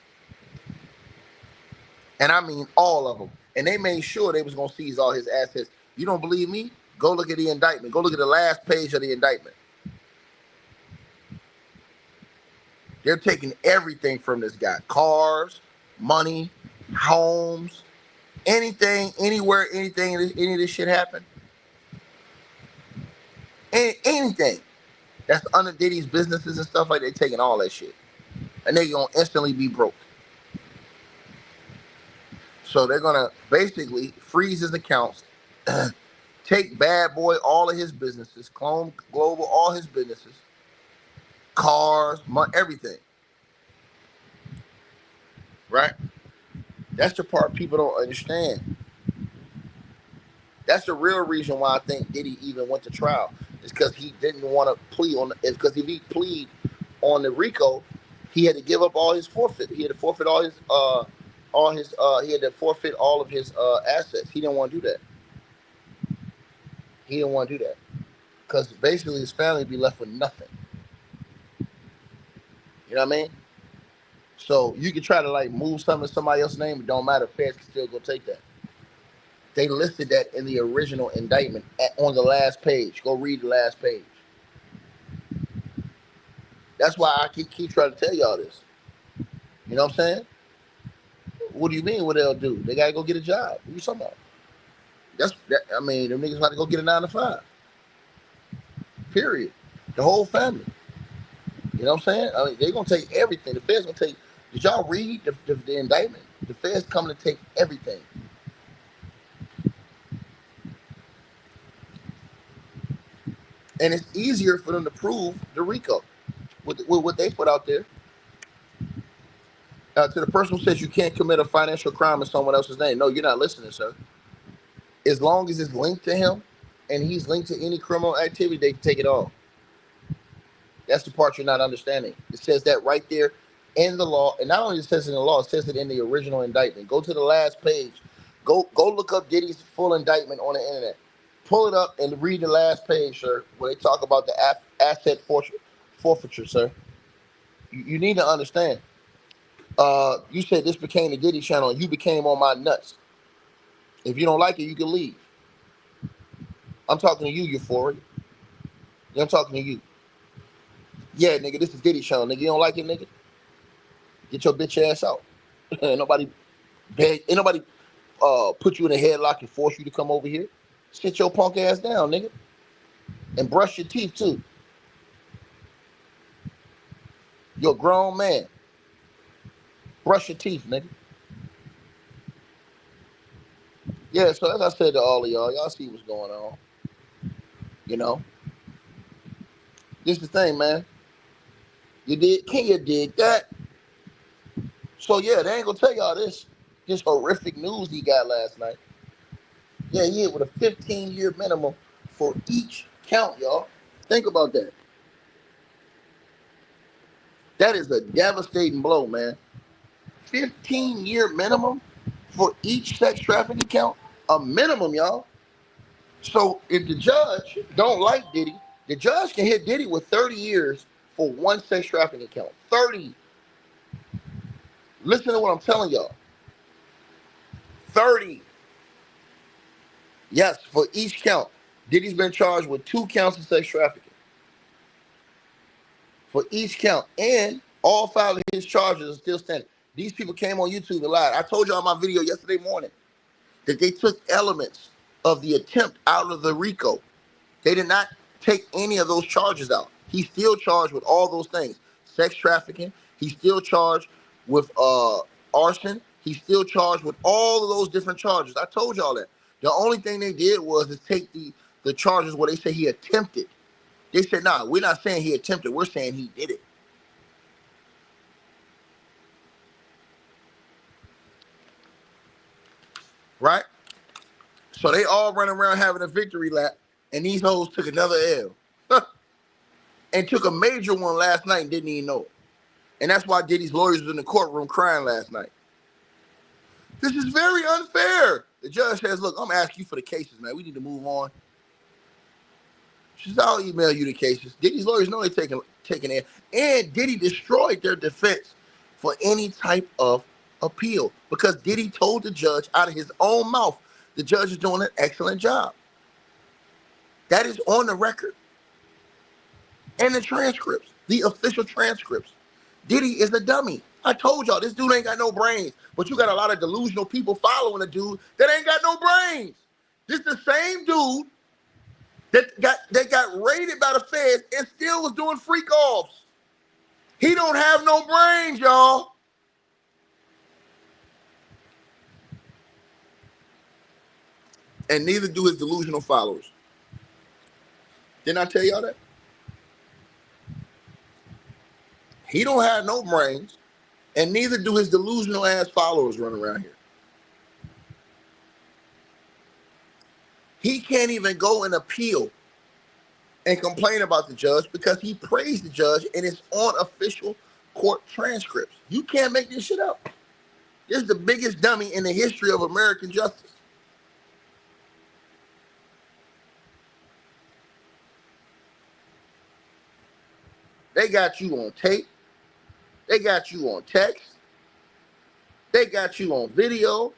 And I mean all of them. And they made sure they was going to seize all his assets. You don't believe me? Go look at the indictment. Go look at the last page of the indictment. They're taking everything from this guy. Cars, money, homes, anything, anywhere, anything, any of this shit happen. Anything that's under Diddy's businesses and stuff like that, they taking all that shit. And they're going to instantly be broke. So they're going to basically freeze his accounts, take Bad Boy, all of his businesses, Clone Global, all his businesses, cars, money, everything. Right? That's the part people don't understand. That's the real reason why I think Diddy even went to trial. Is because he didn't want to plead on it. Because if he plead on the RICO, he had to give up all his forfeit. He had to forfeit he had to forfeit all of his assets. He didn't want to do that. He didn't want to do that because basically his family would be left with nothing. You know what I mean? So you can try to like move something in somebody else's name, it don't matter. Feds can still go take that. They listed that in the original indictment on the last page. Go read the last page. That's why I keep trying to tell y'all this. You know what I'm saying? What do you mean what they'll do? They gotta go get a job. What you talking about? I mean, them niggas got to go get a 9 to 5. Period. The whole family. You know what I'm saying? I mean, they gonna take everything. The feds gonna take. Did y'all read the indictment? The feds coming to take everything. And it's easier for them to prove the RICO with what they put out there. To the person who says you can't commit a financial crime in someone else's name. No, you're not listening, sir. As long as it's linked to him and he's linked to any criminal activity, they can take it all. That's the part you're not understanding. It says that right there in the law. And not only it says it in the law, it says it in the original indictment. Go to the last page. Go look up Diddy's full indictment on the internet. Pull it up and read the last page, sir, where they talk about the asset forfeiture, sir. You need to understand. You said this became the Diddy channel and you became on my nuts. If you don't like it, you can leave. I'm talking to you, Euphoria. I'm talking to you. Yeah, nigga, this is Diddy channel. Nigga, you don't like it, nigga? Get your bitch ass out. Ain't nobody put you in a headlock and force you to come over here. Sit your punk ass down, nigga. And brush your teeth, too. You're a grown man. Brush your teeth, nigga. Yeah, so as I said to all of y'all see what's going on. You know? This is the thing, man. Can you dig that? So, yeah, they ain't gonna tell y'all this horrific news he got last night. Yeah, he hit with a 15-year minimum for each count, y'all. Think about that. That is a devastating blow, man. 15-year minimum for each sex trafficking count. A minimum, y'all. So if the judge don't like Diddy, the judge can hit Diddy with 30 years for one sex trafficking count. 30. Listen to what I'm telling y'all. 30. Yes, for each count. Diddy's been charged with 2 counts of sex trafficking. For each count. And all 5 of his charges are still standing. These people came on YouTube and lied. I told y'all in my video yesterday morning that they took elements of the attempt out of the RICO. They did not take any of those charges out. He's still charged with all those things. Sex trafficking. He's still charged with arson. He's still charged with all of those different charges. I told y'all that. The only thing they did was to take the charges where they say he attempted. They said, nah, we're not saying he attempted. We're saying he did it. Right? So they all run around having a victory lap, and these hoes took another L. And took a major one last night and didn't even know it. And that's why Diddy's lawyers was in the courtroom crying last night. This is very unfair. The judge says, look, I'm asking you for the cases, man. We need to move on. She says, I'll email you the cases. Diddy's lawyers know they're taking it. And Diddy destroyed their defense for any type of appeal because Diddy told the judge out of his own mouth, the judge is doing an excellent job. That is on the record. And the transcripts, the official transcripts. Diddy is a dummy. I told y'all, this dude ain't got no brains. But you got a lot of delusional people following a dude that ain't got no brains. This the same dude that got raided by the feds and still was doing freak offs. He don't have no brains, y'all. And neither do his delusional followers. Didn't I tell y'all that? He don't have no brains, and neither do his delusional ass followers running around here. He can't even go and appeal and complain about the judge because he praised the judge and it's on official court transcripts. You can't make this shit up. This is the biggest dummy in the history of American justice. They got you on tape. They got you on text. They got you on video.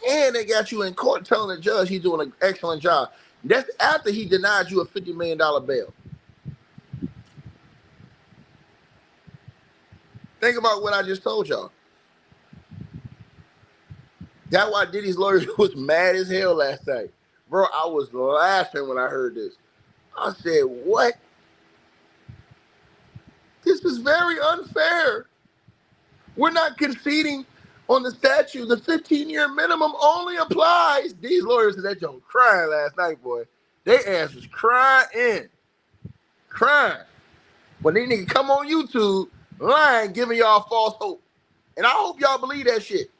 And they got you in court telling the judge he's doing an excellent job. That's after he denied you a $50 million bail. Think about what I just told y'all. That's why Diddy's lawyer was mad as hell last night. Bro, I was laughing when I heard this. I said, what? This is very unfair. We're not conceding on the statute. The 15-year minimum only applies. These lawyers said that joke crying last night, boy. They ass was crying. When they niggas come on YouTube, lying, giving y'all false hope. And I hope y'all believe that shit.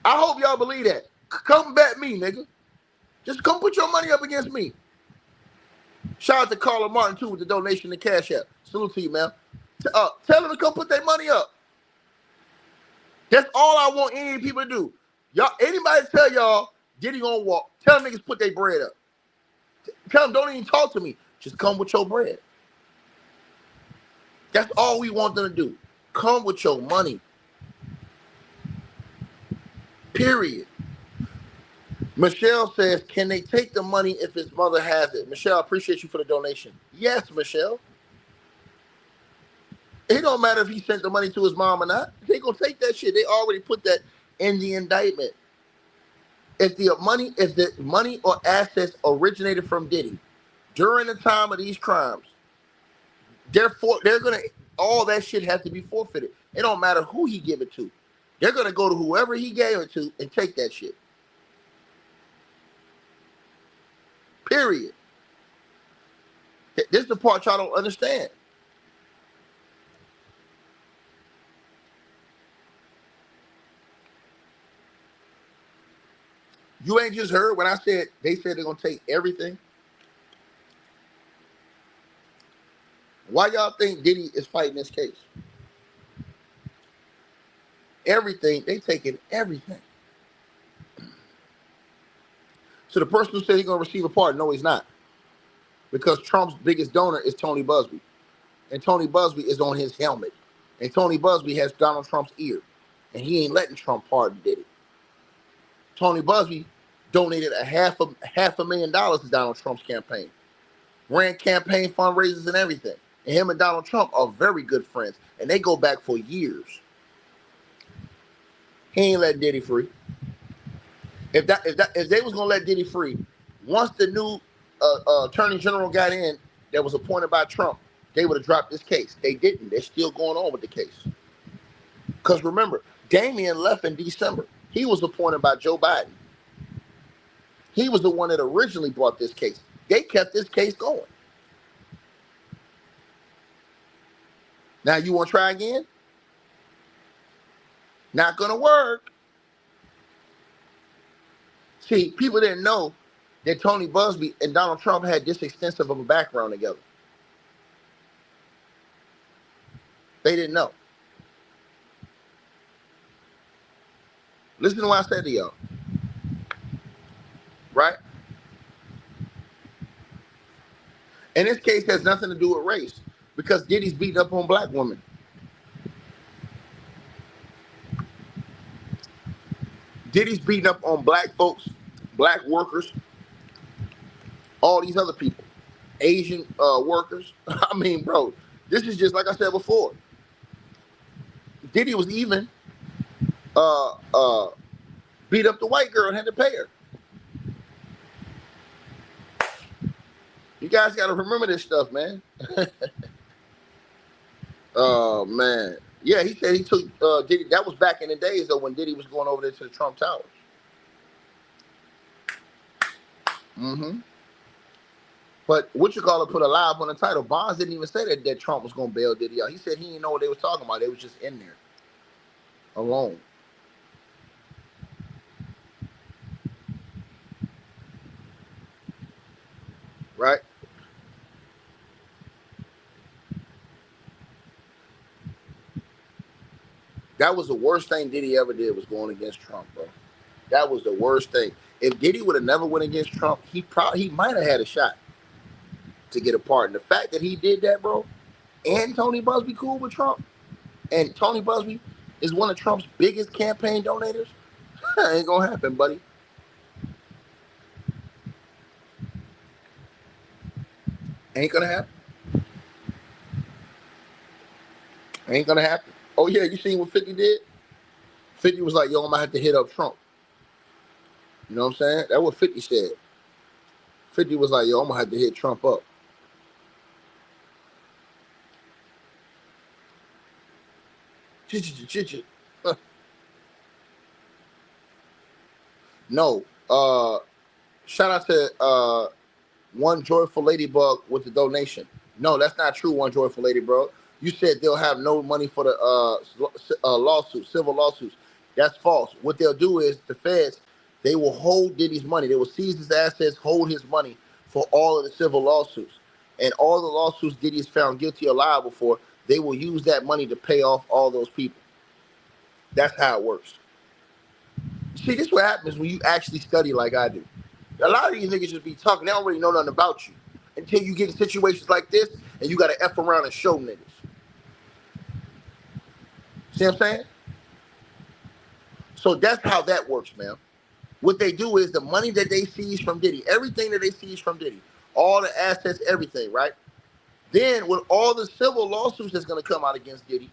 I hope y'all believe that. Come bet me, nigga. Just come put your money up against me. Shout out to Carla Martin, too, with the donation to Cash App. Salute to you, man. Tell them to come put their money up. That's all I want any people to do. Y'all, anybody tell y'all Diddy gonna walk, tell them niggas put their bread up. Tell them don't even talk to me. Just come with your bread. That's all we want them to do. Come with your money. Period. Michelle says, can they take the money if his mother has it? Michelle, I appreciate you for the donation. Yes, Michelle. It don't matter if he sent the money to his mom or not. They gonna take that shit. They already put that in the indictment. If the money or assets originated from Diddy during the time of these crimes, therefore they're gonna all that shit has to be forfeited. It don't matter who he give it to. They're gonna go to whoever he gave it to and take that shit. Period. This is the part y'all don't understand. You ain't just heard when I said they said they're gonna take everything. Why y'all think Diddy is fighting this case? Everything, they taking everything. So the person who said he's gonna receive a pardon, no, he's not. Because Trump's biggest donor is Tony Busby. And Tony Busby is on his helmet. And Tony Busby has Donald Trump's ear. And he ain't letting Trump pardon Diddy. Tony Busby donated a half a $1,000,000 to Donald Trump's campaign. Ran campaign fundraisers and everything. And him and Donald Trump are very good friends. And they go back for years. He ain't letting Diddy free. If they was gonna let Diddy free, once the new attorney general got in that was appointed by Trump, they would have dropped this case. They didn't. They're still going on with the case. Because remember, Damian left in December. He was appointed by Joe Biden. He was the one that originally brought this case. They kept this case going. Now you want to try again? Not gonna work. See, people didn't know that Tony Busby and Donald Trump had this extensive of a background together. They didn't know. Listen to what I said to y'all. Right? And this case has nothing to do with race because Diddy's beating up on black women. Diddy's beating up on black folks, black workers, all these other people, Asian workers. I mean, bro, this is just like I said before. Diddy was even beat up the white girl and had to pay her. You guys got to remember this stuff, man. Oh, man. Yeah, he said he took Diddy. That was back in the days, though, when Diddy was going over there to the Trump Towers. But what you call it, put a lie up on the title. Bonds didn't even say that Trump was going to bail Diddy out. He said he didn't know what they was talking about. They was just in there alone. Right? That was the worst thing Diddy ever did was going against Trump, bro. That was the worst thing. If Diddy would have never went against Trump, he might have had a shot. to get a pardon. The fact that he did that, bro, and Tony Busby cool with Trump, and Tony Busby is one of Trump's biggest campaign donators, ain't gonna happen, buddy. Ain't gonna happen. Ain't gonna happen. Oh yeah, you seen what 50 did? 50 was like, yo, I'm gonna have to hit up Trump. You know what I'm saying? That's what 50 said. 50 was like, yo, I'm gonna have to hit Trump up. No. Shout out to One Joyful Ladybug with the donation. No, that's not true, One Joyful Ladybug. You said they'll have no money for the lawsuits, civil lawsuits. That's false. What they'll do is the feds, they will hold Diddy's money. They will seize his assets, hold his money for all of the civil lawsuits. And all the lawsuits Diddy is found guilty or liable for, they will use that money to pay off all those people. That's how it works. See, this is what happens when you actually study like I do. A lot of these niggas just be talking. They don't really know nothing about you until you get in situations like this and you got to F around and show niggas. See what I'm saying? So that's how that works, man. What they do is the money that they seize from Diddy, everything that they seize from Diddy, all the assets, everything, right? Then with all the civil lawsuits that's going to come out against Diddy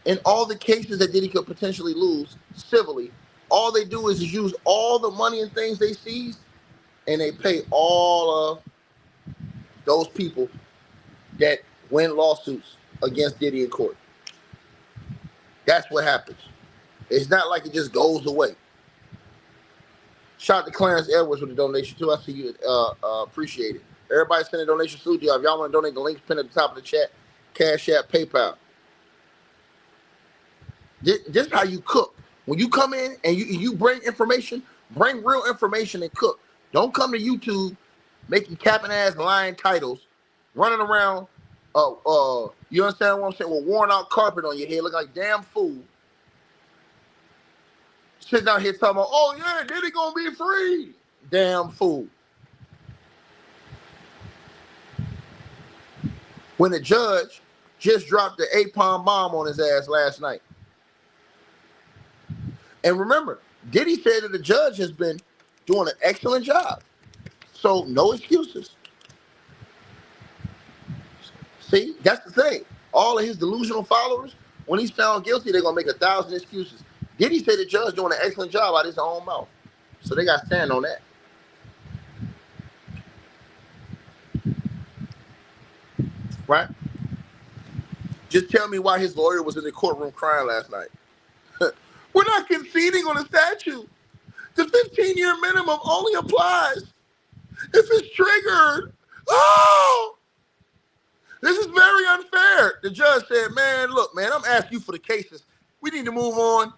and all the cases that Diddy could potentially lose civilly, all they do is use all the money and things they seize and they pay all of those people that win lawsuits against Diddy in court. That's what happens. It's not like it just goes away. Shout out to Clarence Edwards with the donation too. I see you. Appreciate it. Everybody send a donation to y'all. If y'all want to donate, the link's pinned at the top of the chat. Cash App, PayPal. This how you cook. When you come in and you bring information, bring real information and cook. Don't come to YouTube making capping ass lying titles, running around. You understand what I'm saying? With worn out carpet on your head, look like damn fool. Sitting down here talking about, oh yeah, Diddy gonna be free. Damn fool. When the judge just dropped the 8-pound bomb on his ass last night. And remember, Diddy said that the judge has been doing an excellent job. So no excuses. See, that's the thing. All of his delusional followers, when he's found guilty, they're gonna make 1,000 excuses. Diddy said the judge doing an excellent job out of his own mouth. So they got to stand on that. Right? Just tell me why his lawyer was in the courtroom crying last night. We're not conceding on a statute. The 15-year minimum only applies if it's triggered. Oh! This is very unfair. The judge said, man, look, man, I'm asking you for the cases. We need to move on.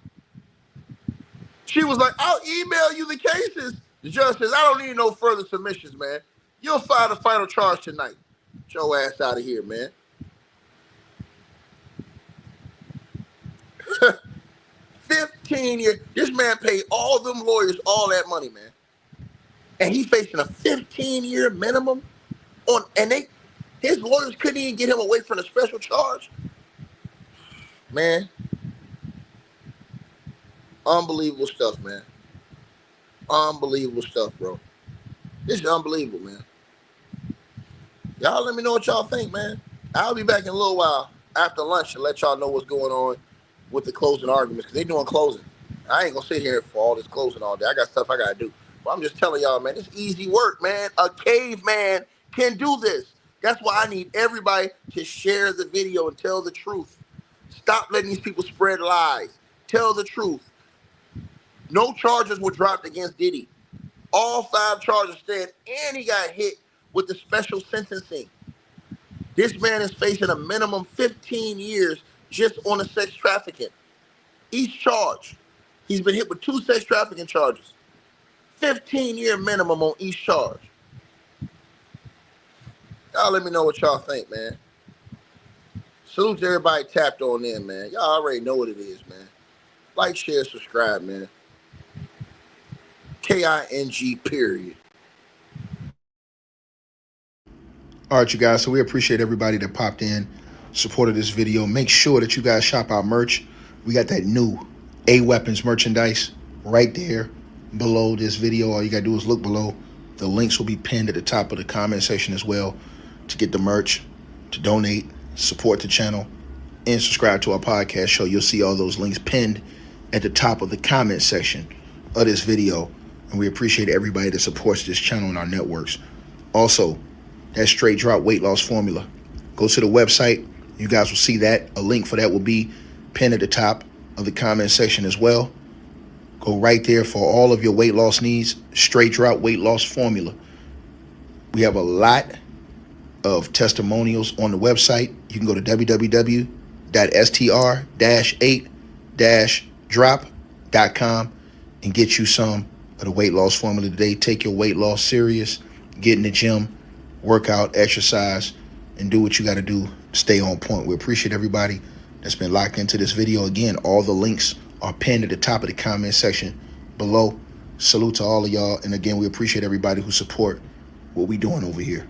She was like, I'll email you the cases. The judge says, I don't need no further submissions, man. You'll file the final charge tonight. Get your ass out of here, man. 15 years. This man paid all them lawyers all that money, man. And he's facing a 15-year minimum on, and his lawyers couldn't even get him away from the special charge. Man. Unbelievable stuff, man. Unbelievable stuff, bro. This is unbelievable, man. Y'all let me know what y'all think, man. I'll be back in a little while after lunch to let y'all know what's going on with the closing arguments, because they're doing closing. I ain't going to sit here for all this closing all day. I got stuff I got to do. But I'm just telling y'all, man, it's easy work, man. A caveman can do this. That's why I need everybody to share the video and tell the truth. Stop letting these people spread lies. Tell the truth. No charges were dropped against Diddy. All 5 charges stand, and he got hit with the special sentencing. This man is facing a minimum 15 years just on the sex trafficking. Each charge. He's been hit with 2 sex trafficking charges. 15-year minimum on each charge. Y'all let me know what y'all think, man. Salute to everybody tapped on in, man. Y'all already know what it is, man. Like, share, subscribe, man. KING, period. All right, you guys. So we appreciate everybody that popped in, supported this video. Make sure that you guys shop our merch. We got that new A Weapons merchandise right there below this video. All you got to do is look below. The links will be pinned at the top of the comment section as well to get the merch, to donate, support the channel, and subscribe to our podcast show. You'll see all those links pinned at the top of the comment section of this video. And we appreciate everybody that supports this channel and our networks. Also, that straight drop weight loss formula. Go to the website. You guys will see that. A link for that will be pinned at the top of the comment section as well. Go right there for all of your weight loss needs. Straight drop weight loss formula. We have a lot of testimonials on the website. You can go to www.str-8-drop.com and get you some of the weight loss formula today. Take your weight loss serious. Get in the gym, work out, exercise, and do what you got to do to stay on point. We appreciate everybody that's been locked into this video. Again, all the links are pinned at the top of the comment section below. Salute to all of y'all. And again, we appreciate everybody who support what we doing over here.